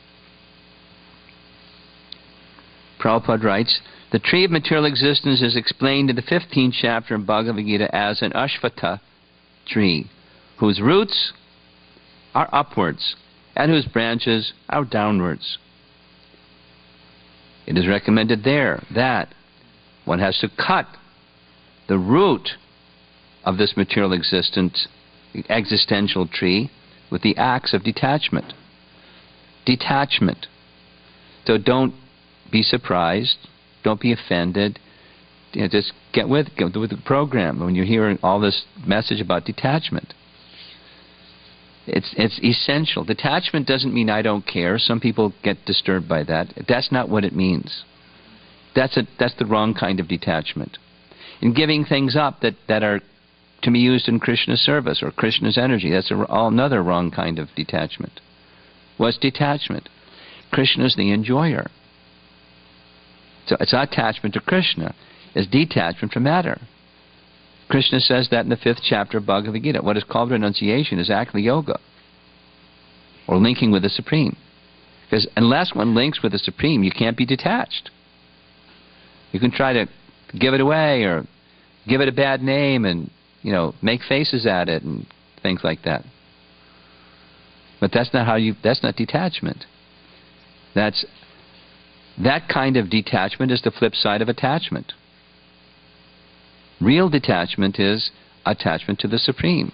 Prabhupada writes, the tree of material existence is explained in the 15th chapter of Bhagavad Gita as an Ashvata tree, whose roots are upwards and whose branches are downwards. It is recommended there that one has to cut the root of this material existential tree with the axe of detachment. Detachment. So don't be surprised. Don't be offended. Just get with the program when you're hearing all this message about detachment. It's essential. Detachment doesn't mean I don't care. Some people get disturbed by that. That's not what it means. That's the wrong kind of detachment. In giving things up that are to be used in Krishna's service or Krishna's energy, that's another wrong kind of detachment. What's detachment? Krishna's the enjoyer. So it's not attachment to Krishna. It's detachment from matter. Krishna says that in the 5th chapter of Bhagavad Gita. What is called renunciation is actually yoga, or linking with the Supreme. Because unless one links with the Supreme, you can't be detached. You can try to give it away or give it a bad name and, make faces at it and things like that. But that's not detachment. That kind of detachment is the flip side of attachment. Real detachment is attachment to the Supreme.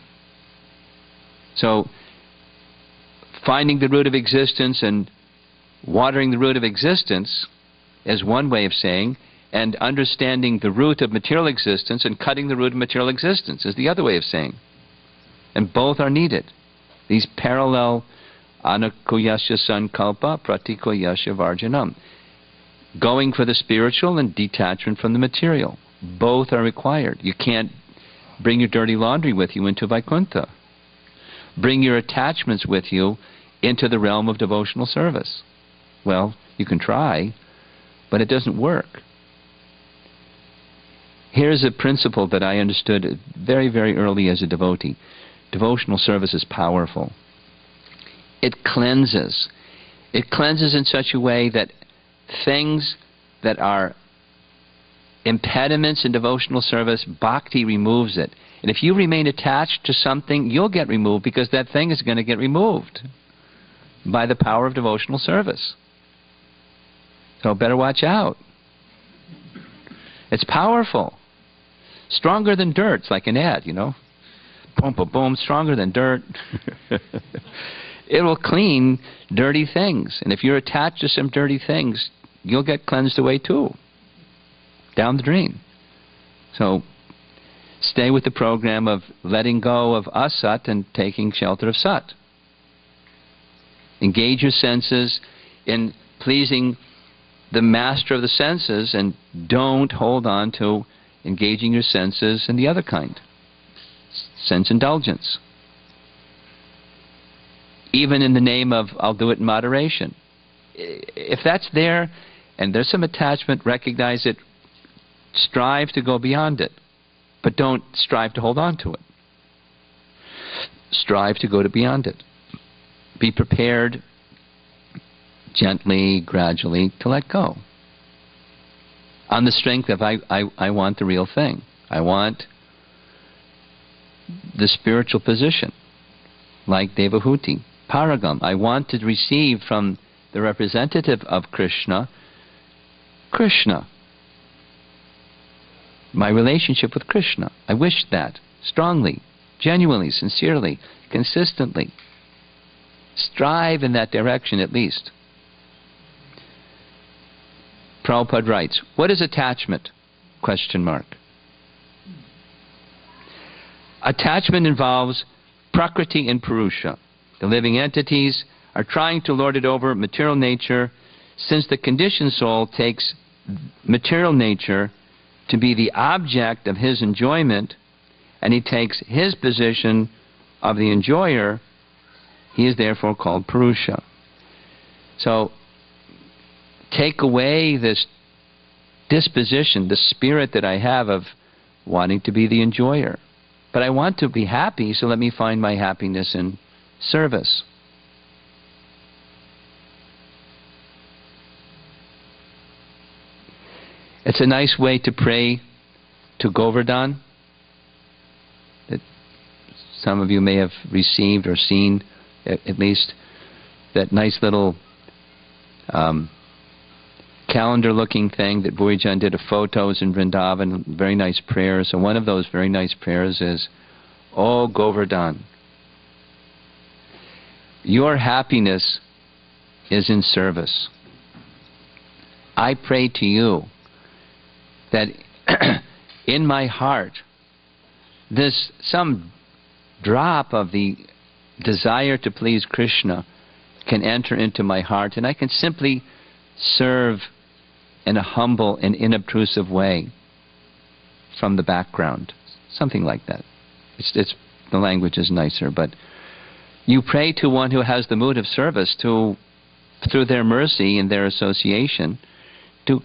So, finding the root of existence and watering the root of existence is one way of saying, And understanding the root of material existence and cutting the root of material existence is the other way of saying. And both are needed. These parallel anakuyasya sankalpa pratikuyasya varjanam. Going for the spiritual and detachment from the material. Both are required. You can't bring your dirty laundry with you into Vaikuntha. Bring your attachments with you into the realm of devotional service. Well, you can try, but it doesn't work. Here's a principle that I understood very, very early as a devotee. Devotional service is powerful. It cleanses. It cleanses in such a way that things that are impediments in devotional service, bhakti removes it. And if you remain attached to something, you'll get removed because that thing is going to get removed by the power of devotional service. So better watch out. It's powerful. Stronger than dirt. It's like an ad, you know. Boom, boom, boom, stronger than dirt. It will clean dirty things. And if you're attached to some dirty things, you'll get cleansed away too. Down the drain. So stay with the program of letting go of asat and taking shelter of sat. Engage your senses in pleasing the master of the senses, and don't hold on to engaging your senses in the other kind. Sense indulgence. Even in the name of, I'll do it in moderation. If that's there and there's some attachment, recognize it. Strive to go beyond it. But don't strive to hold on to it. Strive to go beyond it. Be prepared gently, gradually, to let go. On the strength of, I want the real thing. I want the spiritual position, like Devahuti. Paragam, I want to receive from the representative of Krishna, Krishna. My relationship with Krishna. I wish that strongly, genuinely, sincerely, consistently. Strive in that direction at least. Prabhupada writes, what is attachment? Question mark. Attachment involves Prakriti and Purusha. The living entities are trying to lord it over material nature, since the conditioned soul takes material nature to be the object of his enjoyment, and he takes his position of the enjoyer. He is therefore called Purusha. So, take away this disposition, the spirit that I have of wanting to be the enjoyer. But I want to be happy, so let me find my happiness in service. It's a nice way to pray to Govardhan that some of you may have received or seen, at least that nice little calendar-looking thing that Bhuijan did of photos in Vrindavan, very nice prayers. So one of those very nice prayers is, O Govardhan, your happiness is in service. I pray to you that in my heart, some drop of the desire to please Krishna can enter into my heart, and I can simply serve in a humble and inobtrusive way from the background. Something like that. The language is nicer, but you pray to one who has the mood of service to, through their mercy and their association, to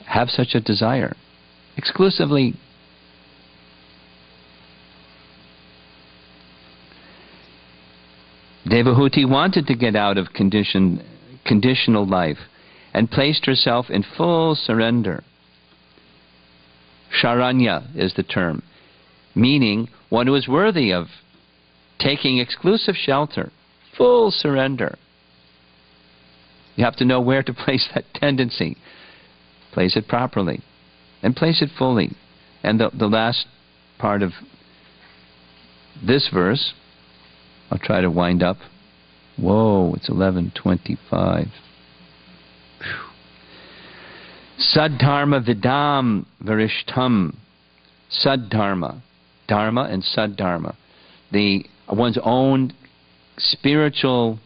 have such a desire. Exclusively. Devahuti wanted to get out of conditional life and placed herself in full surrender. Sharanya is the term, meaning one who is worthy of taking exclusive shelter, full surrender. You have to know where to place that tendency. Place it properly and place it fully. And the last part of this verse, I'll try to wind up. Whoa, it's 11:25. Saddharma vidam varishtam. Saddharma. Dharma and saddharma. One's own spiritual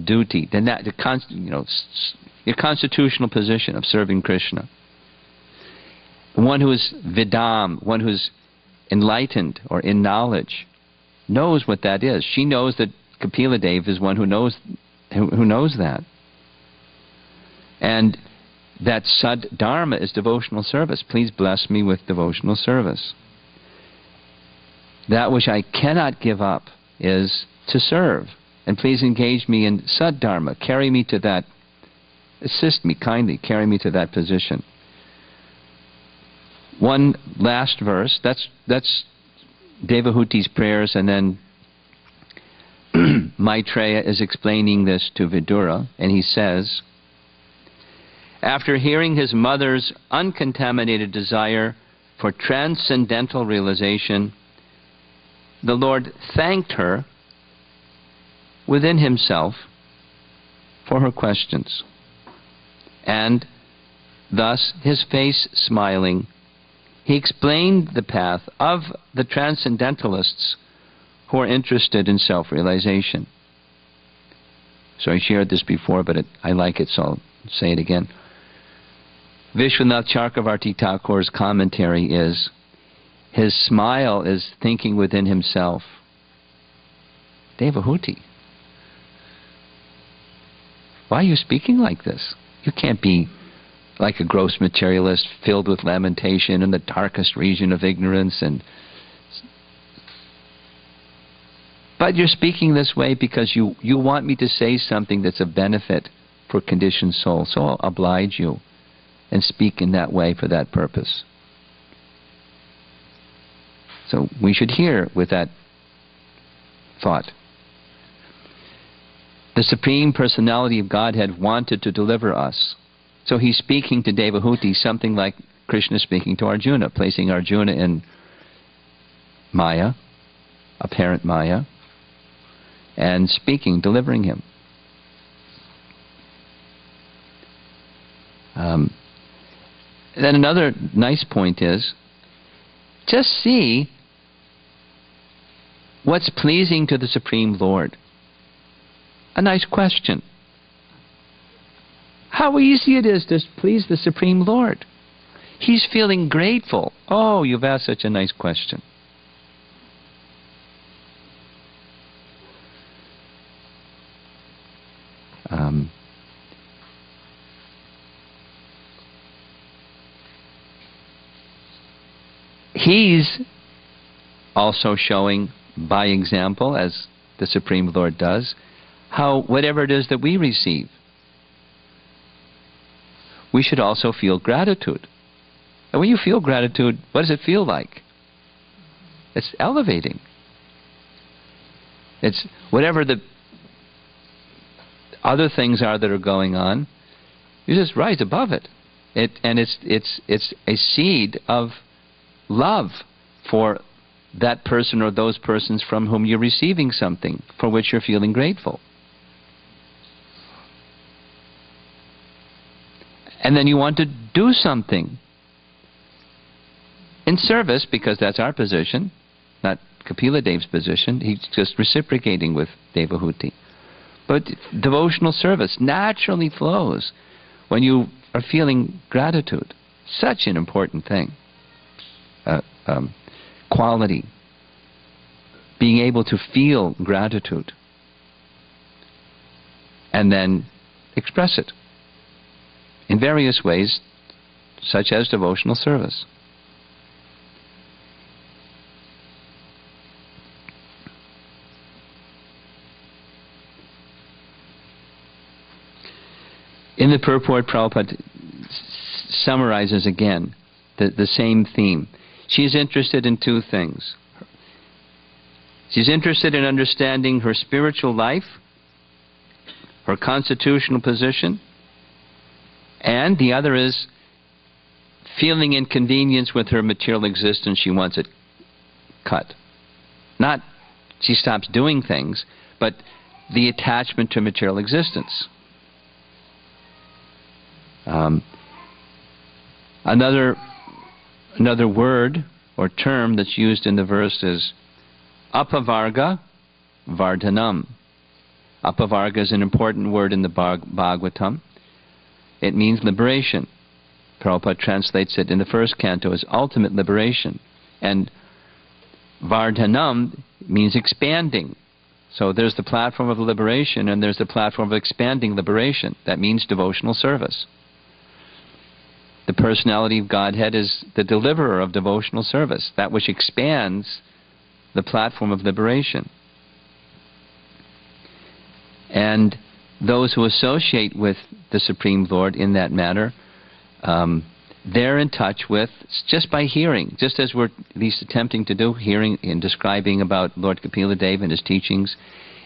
duty, your constitutional position of serving Krishna. One who is vidam, one who's enlightened or in knowledge, knows what that is. She knows that Kapila Dev is one who knows that. And that Saddharma is devotional service. Please bless me with devotional service. That which I cannot give up is to serve. And please engage me in Saddharma. Carry me to that. Assist me kindly. Carry me to that position. One last verse. That's Devahuti's prayers, and then Maitreya is explaining this to Vidura, and he says, after hearing his mother's uncontaminated desire for transcendental realization, the Lord thanked her within himself for her questions. And thus, his face smiling, he explained the path of the transcendentalists who are interested in self-realization. So I shared this before, but I like it, so I'll say it again. Vishwanath Chakravarti Thakur's commentary is, his smile is thinking within himself, Devahuti, why are you speaking like this? You can't be like a gross materialist filled with lamentation in the darkest region of ignorance. But you're speaking this way because you want me to say something that's a benefit for conditioned soul. So I'll oblige you and speak in that way for that purpose. So we should hear with that thought. The Supreme Personality of Godhead wanted to deliver us. So he's speaking to Devahuti, something like Krishna speaking to Arjuna, placing Arjuna in Maya, apparent Maya, and speaking, delivering him. Then another nice point is, just see what's pleasing to the Supreme Lord. A nice question. How easy it is to please the Supreme Lord. He's feeling grateful. Oh, you've asked such a nice question. He's also showing by example, as the Supreme Lord does, how whatever it is that we receive, we should also feel gratitude. And when you feel gratitude, what does it feel like? It's elevating. It's whatever the other things are that are going on, you just rise above it. It's a seed of love for that person or those persons from whom you're receiving something for which you're feeling grateful. And then you want to do something in service, because that's our position, not Kapila Dev's position. He's just reciprocating with Devahuti. But devotional service naturally flows when you are feeling gratitude. Such an important thing. Quality. Being able to feel gratitude and then express it in various ways, such as devotional service. In the purport, Prabhupada summarizes again the same theme. She's interested in two things. She's interested in understanding her spiritual life, her constitutional position, and the other is feeling inconvenience with her material existence. She wants it cut. Not she stops doing things, but the attachment to material existence. Another word or term that's used in the verse is apavarga vardhanam. Apavarga is an important word in the Bhagavatam. It means liberation. Prabhupada translates it in the first canto as ultimate liberation. And vardhanam means expanding. So there's the platform of liberation and there's the platform of expanding liberation. That means devotional service. The personality of Godhead is the deliverer of devotional service, that which expands the platform of liberation. And those who associate with the Supreme Lord in that manner, they're in touch with, just by hearing, just as we're at least attempting to do, hearing and describing about Lord Kapila Deva and his teachings,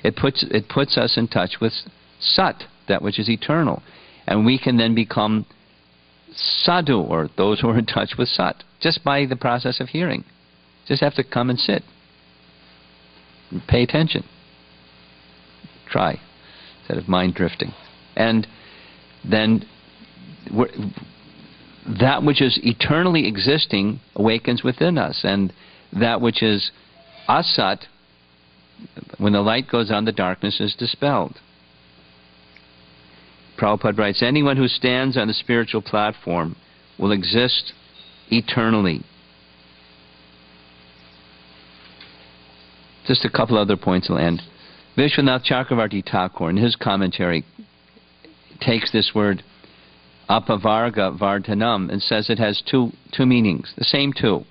it puts us in touch with Sat, that which is eternal. And we can then become Sadhu, or those who are in touch with Sat, just by the process of hearing. Just have to come and sit. Pay attention. Try, instead of mind drifting. And then that which is eternally existing awakens within us, and that which is asat, when the light goes on, the darkness is dispelled. Prabhupada writes, anyone who stands on the spiritual platform will exist eternally. Just a couple other points will end. Vishwanath Chakravarti Thakur, in his commentary, takes this word apavarga vardhanam and says it has two meanings, the same two.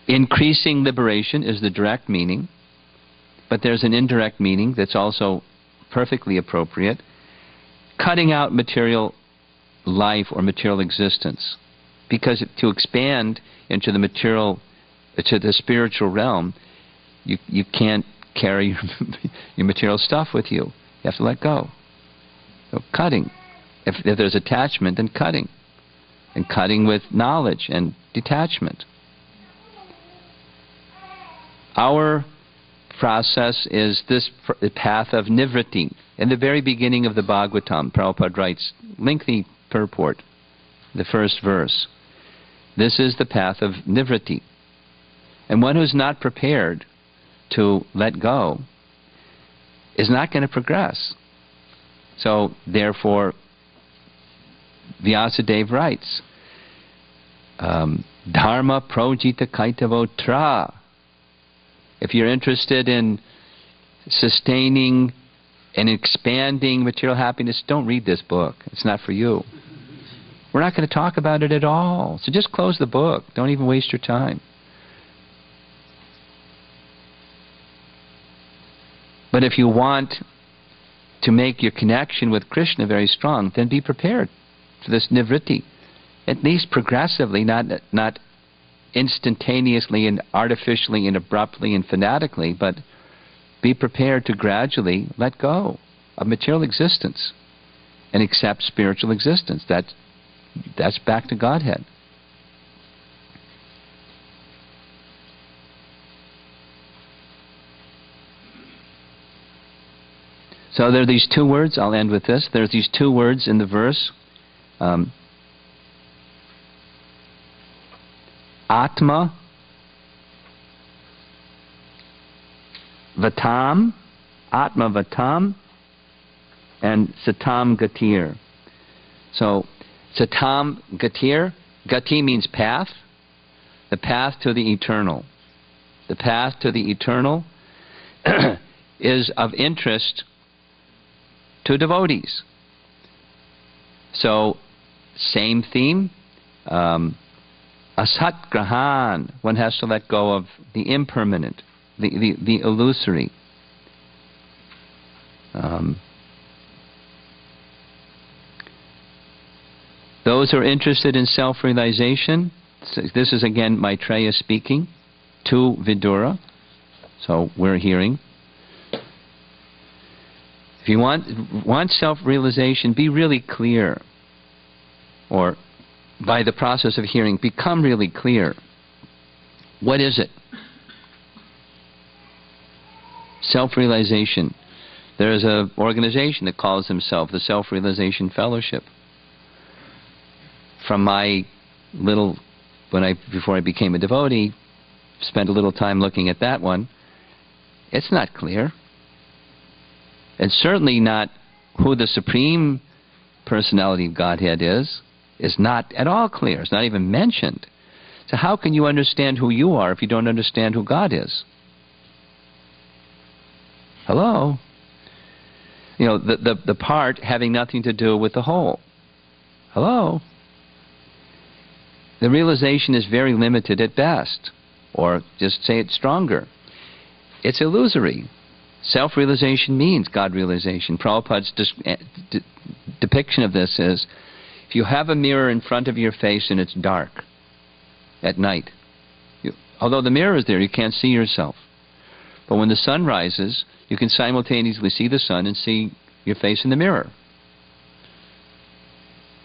Increasing liberation is the direct meaning, but there's an indirect meaning that's also perfectly appropriate. Cutting out material life or material existence, because to expand into the material, to the spiritual realm, you can't carry your material stuff with you. You have to let go. So cutting. If there's attachment, then cutting. And cutting with knowledge and detachment. Our process is this path of nivritti. In the very beginning of the Bhagavatam, Prabhupada writes, lengthy purport, the first verse. This is the path of nivritti. And one who's not prepared to let go is not going to progress. So, therefore, Vyasadeva writes, Dharma projita kaitavo tra. If you're interested in sustaining and expanding material happiness, don't read this book. It's not for you. We're not going to talk about it at all. So just close the book. Don't even waste your time. But if you want to make your connection with Krishna very strong, then be prepared for this nivritti. At least progressively, not instantaneously and artificially and abruptly and fanatically, but be prepared to gradually let go of material existence and accept spiritual existence. That's back to Godhead. So there are these two words, I'll end with this. There's these two words in the verse. Atma Vatam, Atma Vatam, and Satam Gatir. So, Satam Gatir, Gati means path, the path to the eternal. The path to the eternal is of interest to devotees. So, same theme, Asat Grahan, one has to let go of the impermanent, the illusory. Those who are interested in self-realization, this is again Maitreya speaking to Vidura, so we're hearing. If you want self-realization, be really clear, or by the process of hearing, become really clear. What is it? Self-realization. There is an organization that calls themselves the Self-Realization Fellowship. from my little, before I became a devotee, spent a little time looking at that one, it's not clear. And certainly not who the Supreme Personality of Godhead is not at all clear. It's not even mentioned. So how can you understand who you are if you don't understand who God is? Hello? You know, the part having nothing to do with the whole. Hello? The realization is very limited at best. Or just say it stronger. It's illusory. Self-realization means God-realization. Prabhupada's depiction of this is, if you have a mirror in front of your face and it's dark at night, although the mirror is there, you can't see yourself. But when the sun rises, you can simultaneously see the sun and see your face in the mirror.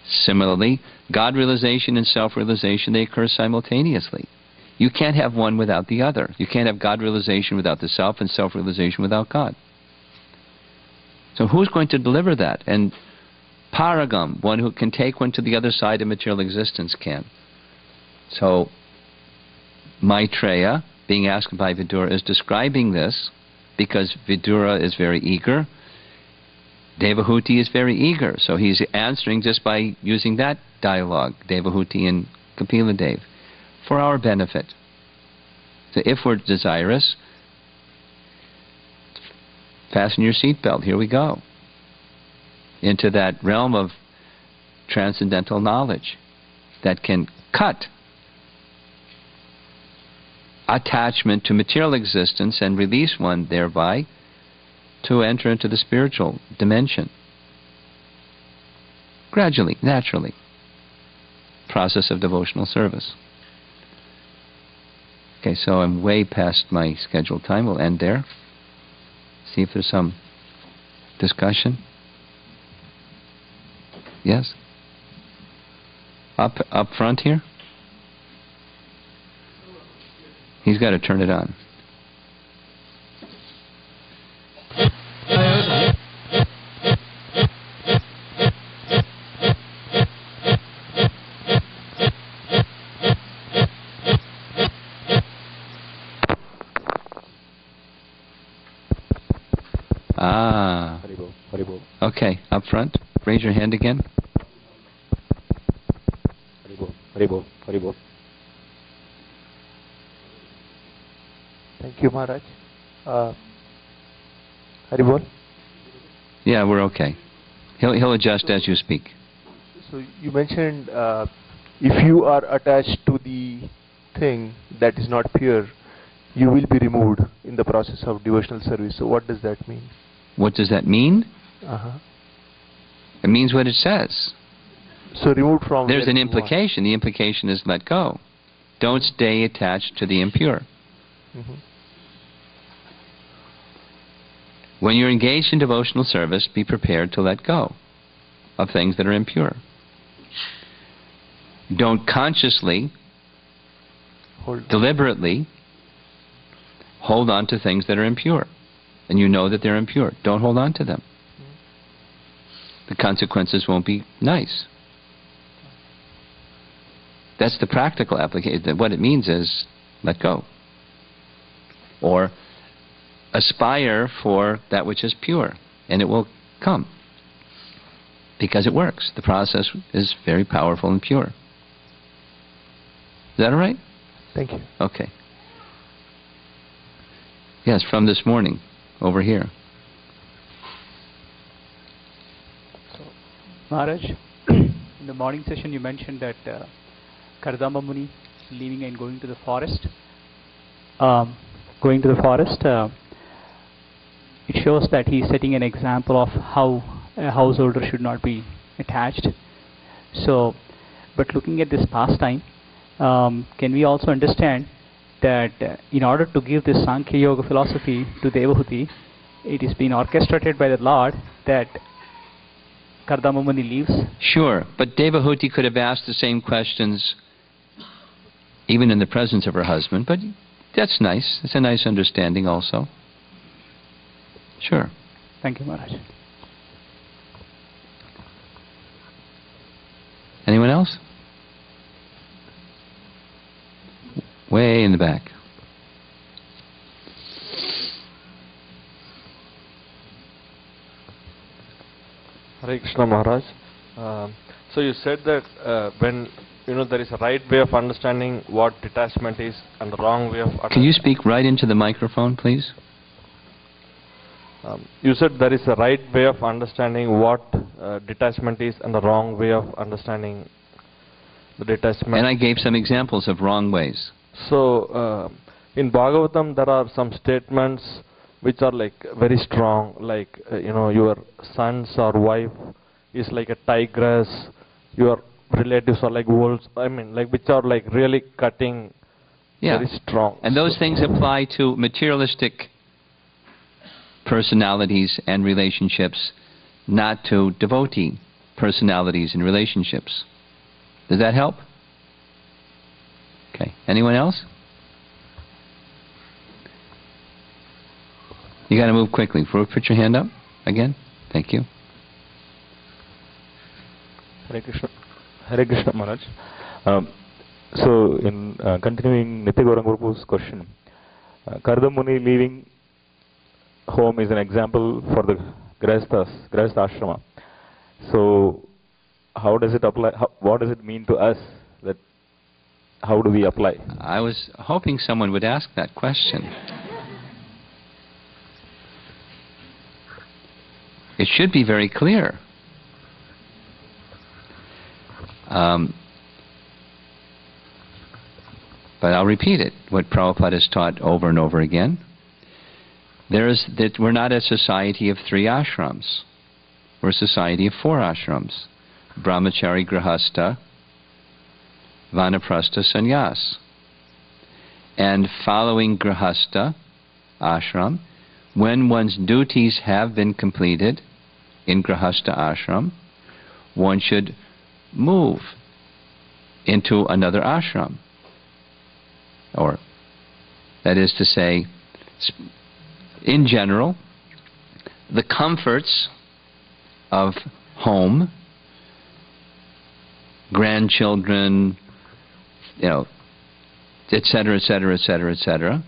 Similarly, God-realization and self-realization, they occur simultaneously. You can't have one without the other. You can't have God-realization without the self and self-realization without God. So who's going to deliver that? And Paragam, one who can take one to the other side of material existence, can. So Maitreya, being asked by Vidura, is describing this because Vidura is very eager. Devahuti is very eager. So he's answering just by using that dialogue, Devahuti and Kapila Dev, for our benefit. So if we're desirous, fasten your seatbelt. Here we go. Into that realm of transcendental knowledge that can cut attachment to material existence and release one thereby to enter into the spiritual dimension. Gradually, naturally. Process of devotional service. Okay, so I'm way past my scheduled time. We'll end there. See if there's some discussion. Yes? Up front here? He's got to turn it on. Ah. Haribol. Okay, up front. Raise your hand again. Haribol. Thank you, Maharaj. Haribol? Yeah, we're okay. He'll adjust as you speak. So you mentioned if you are attached to the thing that is not pure, you will be removed in the process of devotional service. So what does that mean? What does that mean? It means what it says. So removed from... There's an implication. The implication is let go. Don't stay attached to the impure. When you're engaged in devotional service, be prepared to let go of things that are impure. Don't consciously, deliberately hold on to things that are impure. And you know that they're impure. Don't hold on to them. The consequences won't be nice. That's the practical application. What it means is let go. Or aspire for that which is pure, and it will come. Because it works. The process is very powerful and pure. Is that all right? Thank you. Okay. Yes, from this morning, over here. So, Maharaj, in the morning session you mentioned that Kardama Muni leaving and going to the forest. It shows that he is setting an example of how a householder should not be attached. So, but looking at this pastime, can we also understand that in order to give this Sankhya Yoga philosophy to Devahuti, it is being orchestrated by the Lord that Kardama Muni leaves? Sure, but Devahuti could have asked the same questions even in the presence of her husband, but that's nice. It's a nice understanding also. Sure. Thank you, Maharaj. Anyone else? Way in the back. Hare Krishna Maharaj. So you said that when there is a right way of understanding what detachment is and the wrong way of Can you speak right into the microphone, please? You said there is a right way of understanding what detachment is and the wrong way of understanding the detachment. And I gave some examples of wrong ways. So in Bhagavatam there are some statements which are like very strong, like your sons or wife is like a tigress, your relatives are like wolves, which are like really cutting, very strong. And those things apply to materialistic personalities and relationships, not to devotee personalities and relationships. Does that help? Okay. Anyone else? You got to move quickly. Put your hand up again. Thank you. Hare Krishna Maharaj. So, in continuing Nitya Gauranga Prabhu's question, Karda Muni leaving home is an example for the Grihastha Ashrama. So, how does it apply? What does it mean to us? That how do we apply? I was hoping someone would ask that question. It should be very clear. But I'll repeat it, what Prabhupada has taught over and over again. That we're not a society of 3 ashrams. We're a society of 4 ashrams. Brahmachari, Grihastha, Vanaprastha, Sannyas. And following Grihastha ashram, when one's duties have been completed in Grihastha ashram, one should move into another ashram. Or, that is to say, in general, the comforts of home, grandchildren, etc., etc., etc., etc.,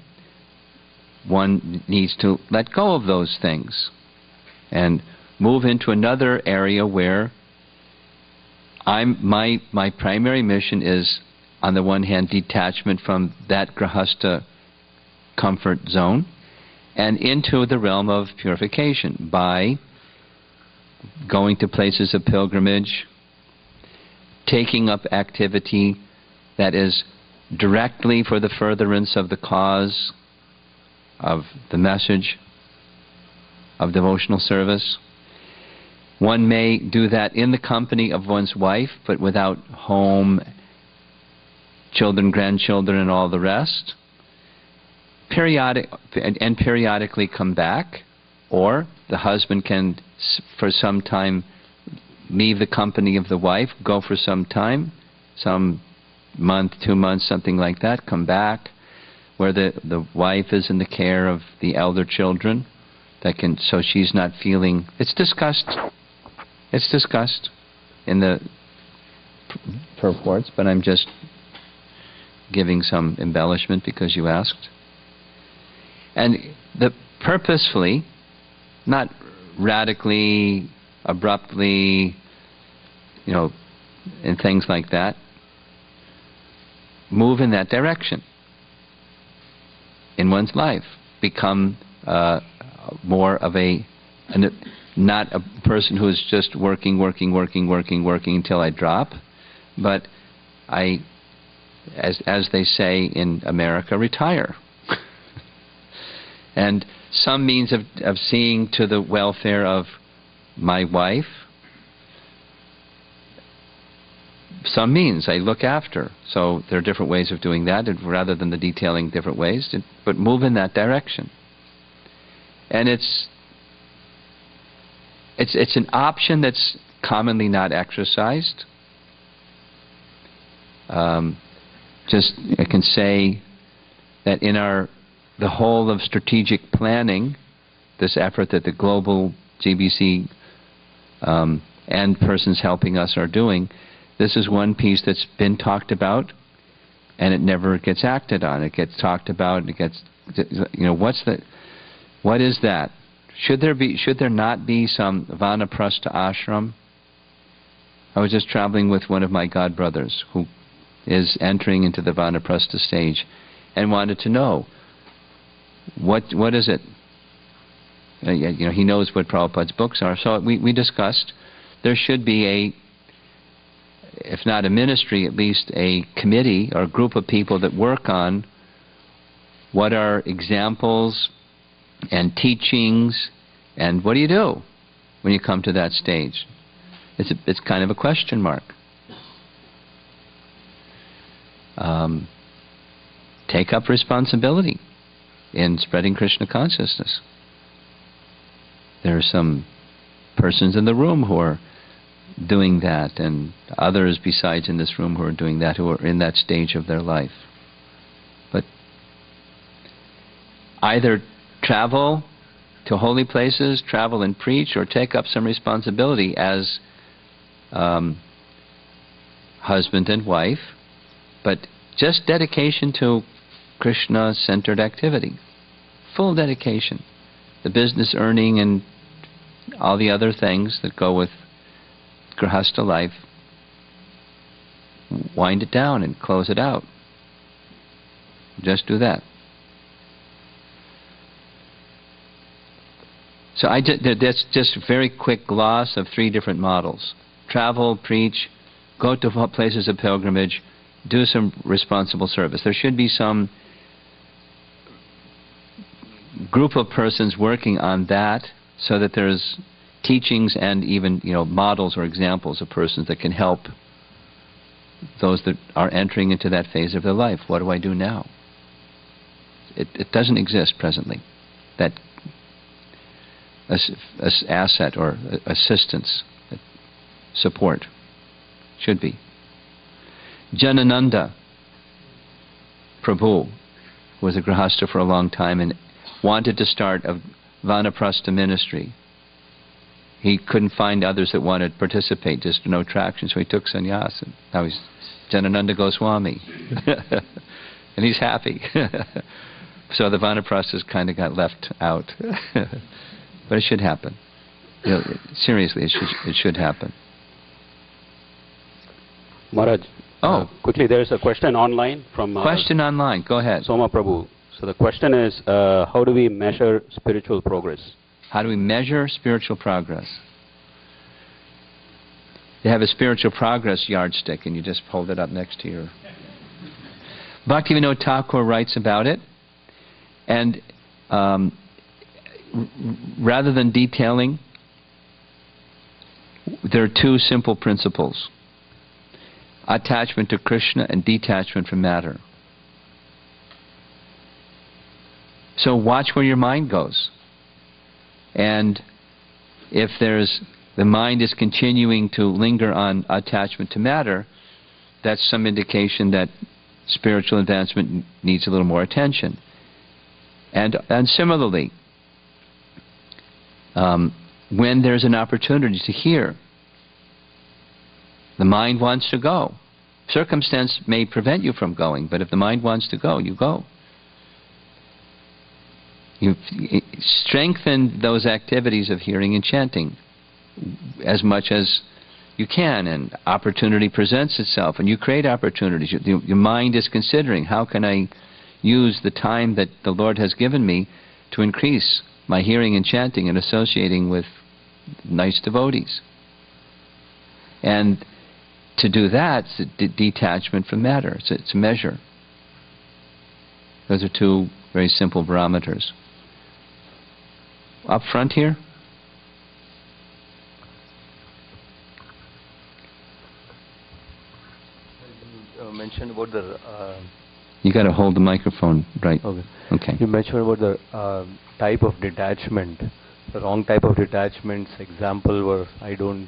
one needs to let go of those things and move into another area where my primary mission is, on the one hand, detachment from that grihastha comfort zone and into the realm of purification by going to places of pilgrimage, taking up activity that is directly for the furtherance of the cause of the message of devotional service. One may do that in the company of one's wife, but without home, children, grandchildren, and all the rest. Periodically come back, or the husband can, for some time, leave the company of the wife, go for some time, some month, 2 months, something like that, come back, where the wife is in the care of the elder children, so she's not feeling. It's discussed in the purports, but I'm just giving some embellishment because you asked. And purposefully, not radically, abruptly, and things like that, move in that direction in one's life. Become more of not a person who is just working until I drop, but as they say in America, retire. And some means of seeing to the welfare of my wife, some means I look after. So there are different ways of doing that, rather than the detailing different ways, but move in that direction. And it's an option that's commonly not exercised. I can say that in the whole of strategic planning, this effort that the global GBC and persons helping us are doing, this is one piece that's been talked about and it never gets acted on. It gets talked about, and it gets, what is that? Should there not be some vanaprastha ashram? I was just traveling with one of my godbrothers who is entering into the vanaprastha stage and wanted to know, what is it? He knows what Prabhupada's books are. So we discussed there should be if not a ministry, at least a committee or a group of people that work on what are examples and teachings, and what do you do when you come to that stage? It's kind of a question mark. Take up responsibility in spreading Krishna consciousness. There are some persons in the room who are doing that, and others besides in this room who are doing that, who are in that stage of their life. But either travel to holy places, travel and preach, or take up some responsibility as husband and wife, but just dedication to Krishna-centered activity. Full dedication. The business earning and all the other things that go with Grihastha life, wind it down and close it out. Just do that. So that's just a very quick gloss of 3 different models. Travel, preach, go to places of pilgrimage, do some responsible service. There should be some group of persons working on that, so that there's teachings and even models or examples of persons that can help those that are entering into that phase of their life. What do I do now? It doesn't exist presently. That asset or assistance, support, should be. Janananda Prabhu was a Grihastha for a long time and wanted to start a Vanaprastha ministry. He couldn't find others that wanted to participate, just no traction, so he took sannyas. And now he's Janananda Goswami. And he's happy. So the Vanaprasthas kind of got left out. But it should happen. Seriously, it should happen. Maharaj, quickly, there is a question online from... question online, go ahead. Soma Prabhu. So the question is, how do we measure spiritual progress? How do we measure spiritual progress? You have a spiritual progress yardstick and you just hold it up next to your... Bhaktivinoda Thakur writes about it, and rather than detailing, there are 2 simple principles: attachment to Krishna and detachment from matter. So watch where your mind goes. And if the mind is continuing to linger on attachment to matter, that's some indication that spiritual advancement needs a little more attention. And similarly, when there's an opportunity to hear, the mind wants to go. Circumstance may prevent you from going, but if the mind wants to go, you go. You strengthen those activities of hearing and chanting as much as you can, and opportunity presents itself, and you create opportunities. Your mind is considering, how can I use the time that the Lord has given me to increase my hearing and chanting and associating with nice devotees. And to do that, it's detachment from matter. It's a measure. Those are 2 very simple barometers. Up front here. You mentioned about the... you got to hold the microphone right. Okay. You mentioned about the type of detachment. The wrong type of detachments. Example was I don't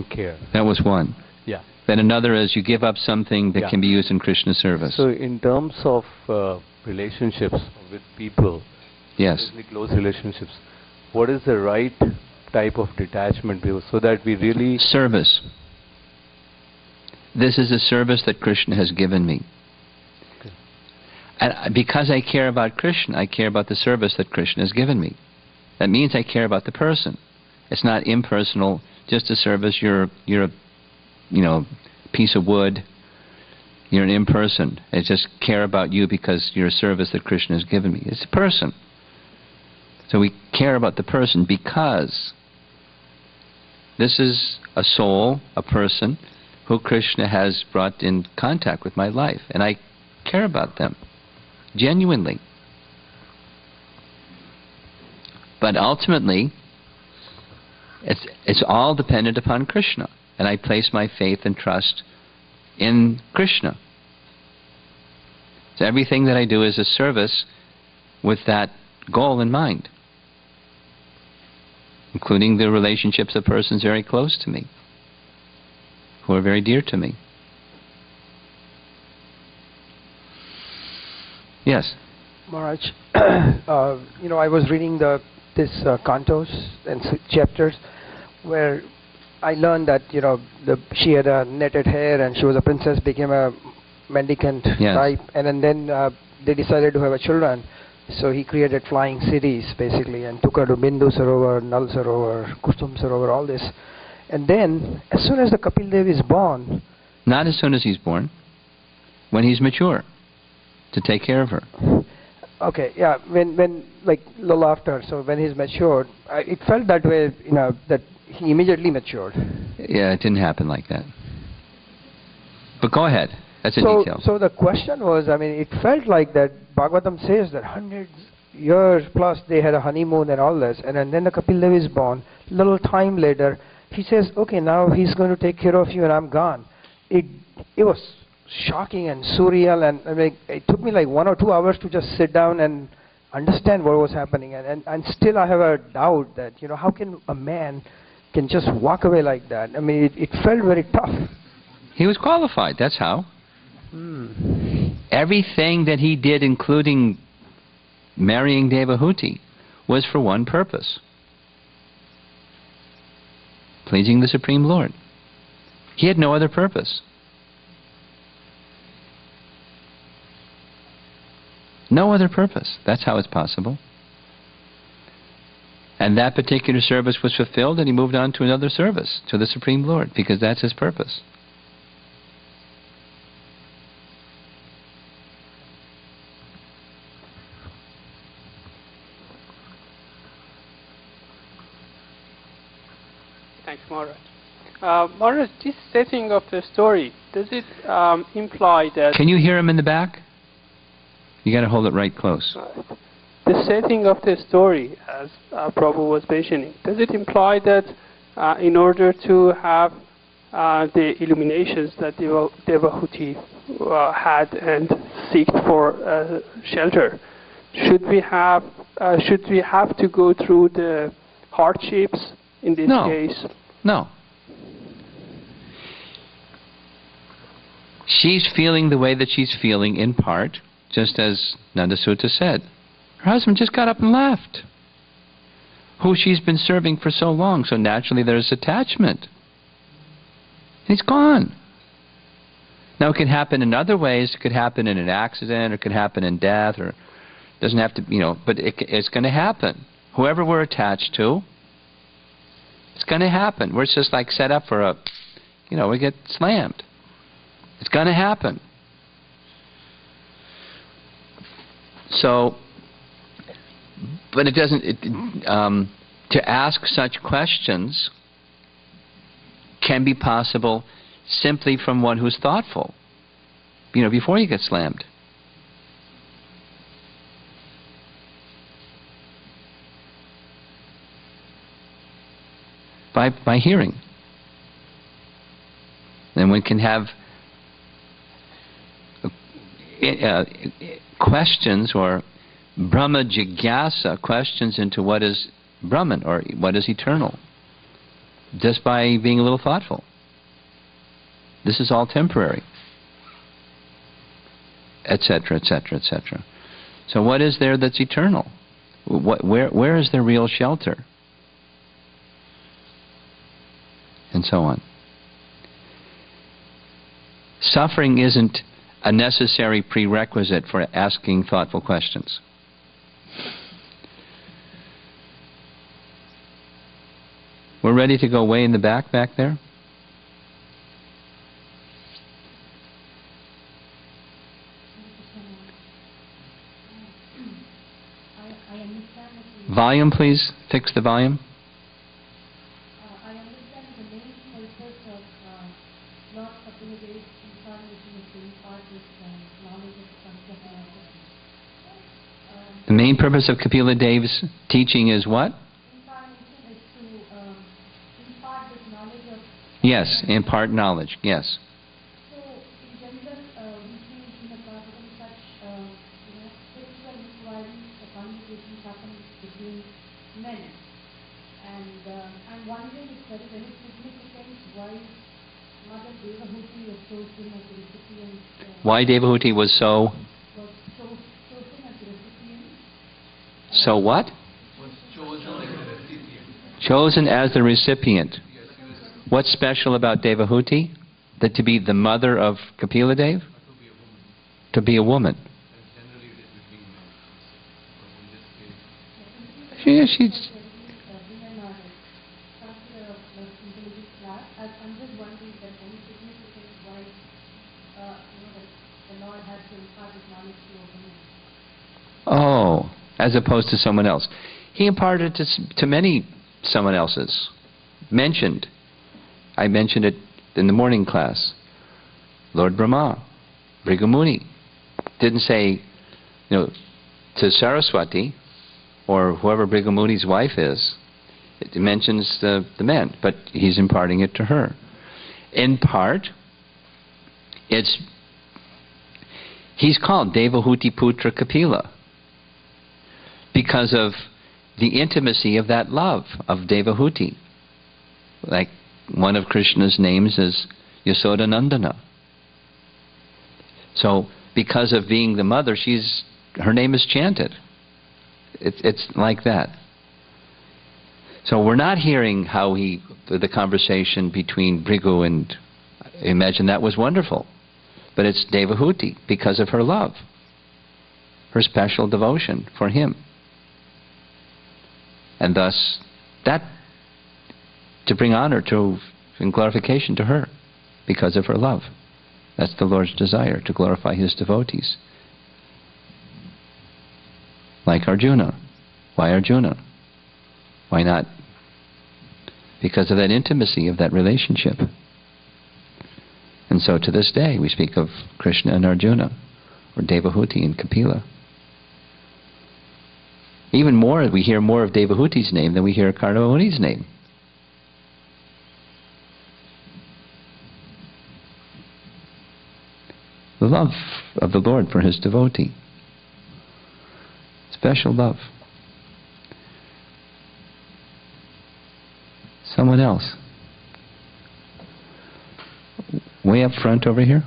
care. That was one. Yeah. Then another is you give up something that can be used in Krishna service. So in terms of relationships with people, yes, especially close relationships, what is the right type of detachment so that we really... Service. This is a service that Krishna has given me. And because I care about Krishna, I care about the service that Krishna has given me. That means I care about the person. It's not impersonal, just a service. You're a piece of wood. You're an imperson. I just care about you because you're a service that Krishna has given me. It's a person. So we care about the person because this is a soul, a person, who Krishna has brought in contact with my life. And I care about them, genuinely. But ultimately, it's all dependent upon Krishna. And I place my faith and trust in Krishna. So everything that I do is a service with that goal in mind, including the relationships of persons very close to me, who are very dear to me. Yes? Maharaj, I was reading this cantos and chapters where I learned that she had a netted hair and she was a princess, became a mendicant type, and then they decided to have a children. So he created flying cities basically and took her to Bindu Sarovar, Nal Sarovar, Kusum Sarovar, all this. And then as soon as the Kapil Dev is born, not as soon as he's born, when he's mature, to take care of her. Okay, yeah, when like little after, so when he's matured, it felt that way, that he immediately matured. Yeah, it didn't happen like that. But go ahead. That's a detail. So the question was, it felt like that Bhagavatam says that hundreds years plus they had a honeymoon and all this, and then the Kapil Dev is born. Little time later, he says, okay, now he's going to take care of you and I'm gone. It was shocking and surreal, and it took me like 1 or 2 hours to just sit down and understand what was happening. And still I have a doubt that, how can a man can just walk away like that? It felt very tough. He was qualified, that's how. Everything that he did, including marrying Devahuti, was for one purpose: pleasing the Supreme Lord. He had no other purpose. No other purpose. That's how it's possible. And that particular service was fulfilled, and he moved on to another service, to the Supreme Lord, because that's his purpose. Thanks, Maharaj. Maharaj, this setting of the story, does it imply that... Can you hear him in the back? You got to hold it right close. The setting of the story, as Prabhu was mentioning, does it imply that in order to have the illuminations that Devahuti had and seeked for shelter, should we have to go through the hardships in this case? No. She's feeling the way that she's feeling in part, just as Nandasutta said. Her husband just got up and left, who she's been serving for so long, so naturally there's attachment. He's gone. Now it can happen in other ways. It could happen in an accident, or it could happen in death, or it doesn't have to, but it's going to happen. Whoever we're attached to, it's going to happen. We're just like set up for we get slammed. It's going to happen. So, but it doesn't, to ask such questions can be possible simply from one who's thoughtful, before you get slammed. By hearing. Then one can have questions, or Brahma Jigyasa, questions into what is Brahman, or what is eternal, just by being a little thoughtful. This is all temporary, etc., etc., etc. So what is there that's eternal? Where is the real shelter? And so on. Suffering isn't a necessary prerequisite for asking thoughtful questions. We're ready to go way in the back there. Volume, please. Fix the volume. I understand the main purpose of Lord Kapil's incarnation is to impart this knowledge of Sankhya philosophy. The main purpose of Kapila Dev's teaching is what? Incarnation is to impart this knowledge of... Yes, impart knowledge, yes. So, in general, we see in the Bhagavatam such spiritual inquiries, the conversations happen between men. And I'm wondering if there is any significance why Mother Devahuti was chosen as the recipient. Why Devahuti was so? Was chosen as the recipient. So what? Was chosen as the recipient. Chosen as the recipient. What's special about Devahuti? That to be the mother of Kapila Dev? To be a woman. She's... Oh, as opposed to someone else. He imparted it to many someone else's. Mentioned. I mentioned it in the morning class. Lord Brahma, Brigamuni. Didn't say, to Saraswati, or whoever Brigamuni's wife is. It mentions the men, but he's imparting it to her. In part, he's called Devahuti Putra Kapila because of the intimacy of that love of Devahuti. Like one of Krishna's names is Yasoda Nandana. So because of being the mother, her name is chanted. It's like that. So we're not hearing how the conversation between Brigu and, imagine that was wonderful. But it's Devahuti because of her love, her special devotion for him. And thus, that to bring honor and glorification to her because of her love. That's the Lord's desire, to glorify His devotees. Like Arjuna. Why Arjuna? Why not? Because of that intimacy of that relationship. And so to this day we speak of Krishna and Arjuna, or Devahuti and Kapila. Even more, we hear more of Devahuti's name than we hear Karnamuni's name. The love of the Lord for His devotee. Special love. Someone else. Way up front over here.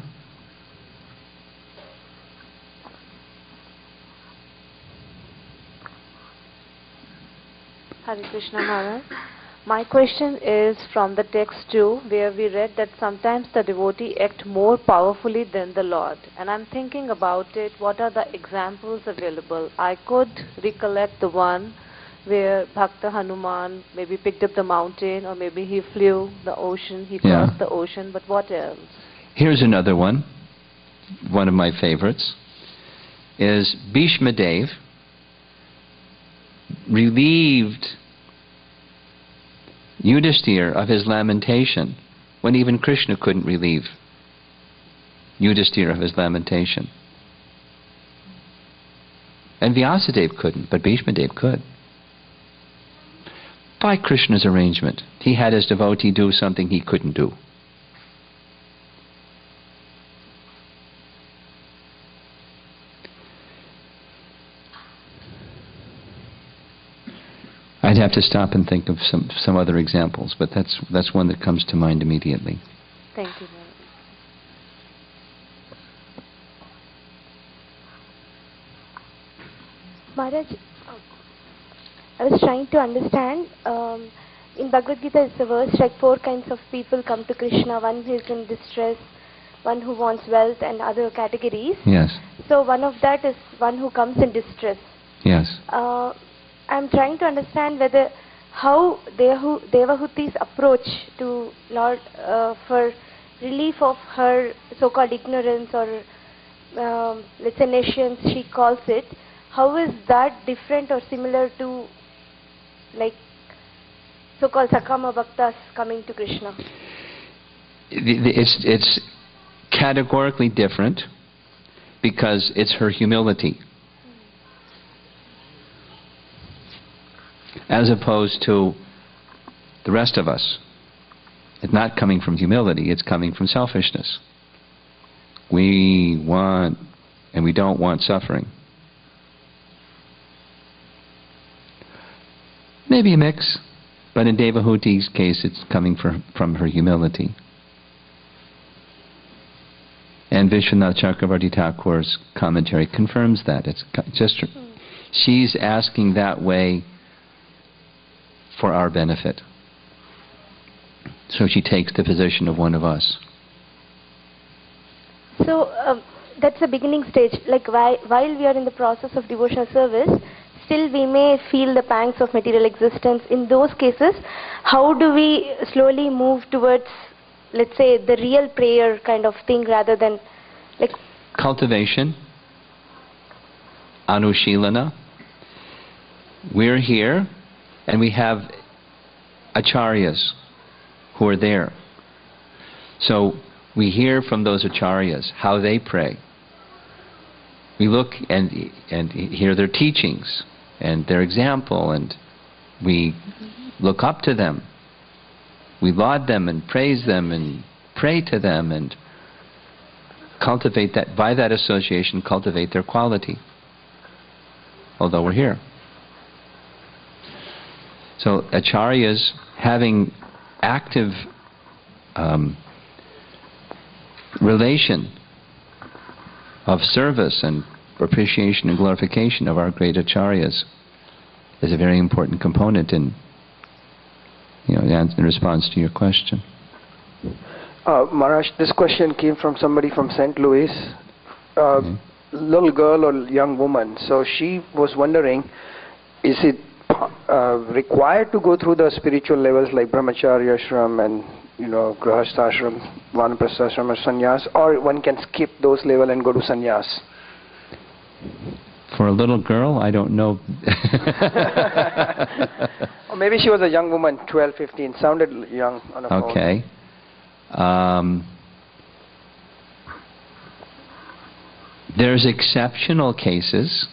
Hare Krishna Maharaj. My question is from the text 2, where we read that sometimes the devotee act more powerfully than the Lord. And I'm thinking about it, what are the examples available? I could recollect the one where Bhakta Hanuman maybe picked up the mountain, or maybe he flew the ocean, he crossed the ocean, but what else? Here's another one of my favorites, is Bhishma Dev relieved Yudhishthira of his lamentation when even Krishna couldn't relieve Yudhishthira of his lamentation. And Vyasadeva couldn't, but Bhishma Dev could. By Krishna's arrangement. He had his devotee do something he couldn't do. I'd have to stop and think of some other examples, but that's one that comes to mind immediately. Thank you. Maharaj, I was trying to understand, in Bhagavad Gita it's a verse like 4 kinds of people come to Krishna. One is in distress, one who wants wealth and other categories. Yes. So one of that is one who comes in distress. Yes. I'm trying to understand whether how Devahuti's approach to Lord for relief of her so-called ignorance or let's say nescience, she calls it. How is that different or similar to like so-called Sakama Bhaktas coming to Krishna? It's categorically different because it's her humility. As opposed to the rest of us. It's not coming from humility, it's coming from selfishness. We want and we don't want suffering. Maybe a mix, but in Devahuti's case it's coming from her humility. And Vishwanath Chakravarti Thakur's commentary confirms that. It's just she's asking that way for our benefit. So she takes the position of one of us. So that's the beginning stage. Like while we are in the process of devotional service, still we may feel the pangs of material existence. In those cases, how do we slowly move towards, let's say, the real prayer kind of thing rather than like... Cultivation, anushilana. We're here and we have acharyas who are there. So we hear from those acharyas how they pray. We look and hear their teachings and their example, and we look up to them. We laud them and praise them and pray to them and cultivate that, by that association, cultivate their quality, although we're here. So acharyas having active relation of service and appreciation and glorification of our great acharyas is a very important component in, in response to your question. Maharaj, this question came from somebody from St. Louis, little girl or young woman. So she was wondering, is it required to go through the spiritual levels like brahmacharya ashram and grahastha ashram, vanaprastha ashram or sannyas, or one can skip those levels and go to sannyas? For a little girl, I don't know. Or maybe she was a young woman, 12, 15, sounded young on a phone. Okay. There's exceptional cases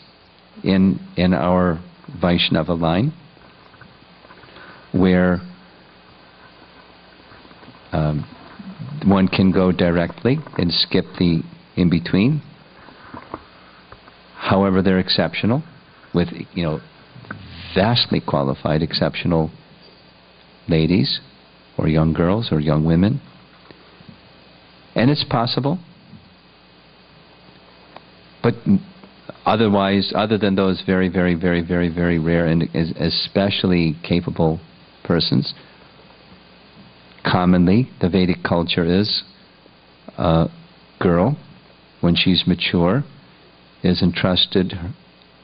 in our Vaishnava line where one can go directly and skip the in-between. However, they're exceptional with, vastly qualified, exceptional ladies or young girls or young women. And it's possible. But otherwise, other than those very, very, very, very, very rare and especially capable persons, commonly the Vedic culture is a girl, when she's mature, is entrusted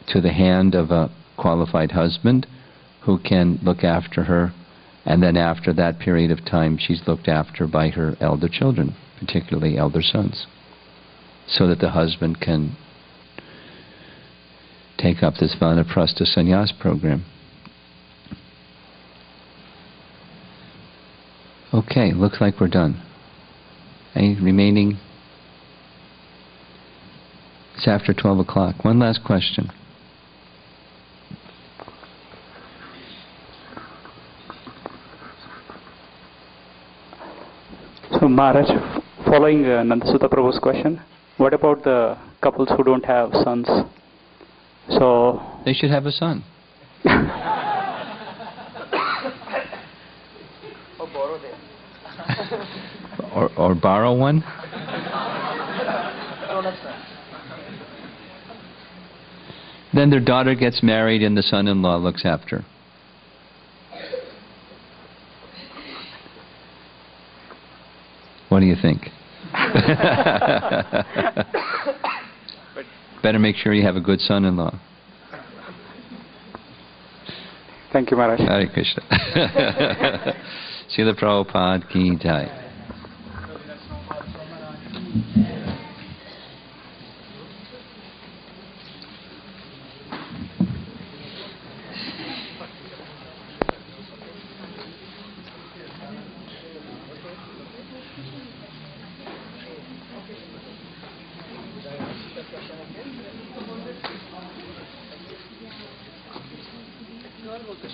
to the hand of a qualified husband who can look after her, and then after that period of time she's looked after by her elder children, particularly elder sons, so that the husband can take up this vanaprastha sannyas program. Okay, looks like we're done. Any remaining? It's after 12 o'clock. One last question. So Maharaj, following Nandasutta Prabhu's question, what about the couples who don't have sons? So they should have a son. Or borrow them. or borrow one. Then their daughter gets married and the son-in-law looks after her. What do you think? Better make sure you have a good son-in-law. Thank you, Maharaj. Hare Krishna. Srila Prabhupada ki jai. What was the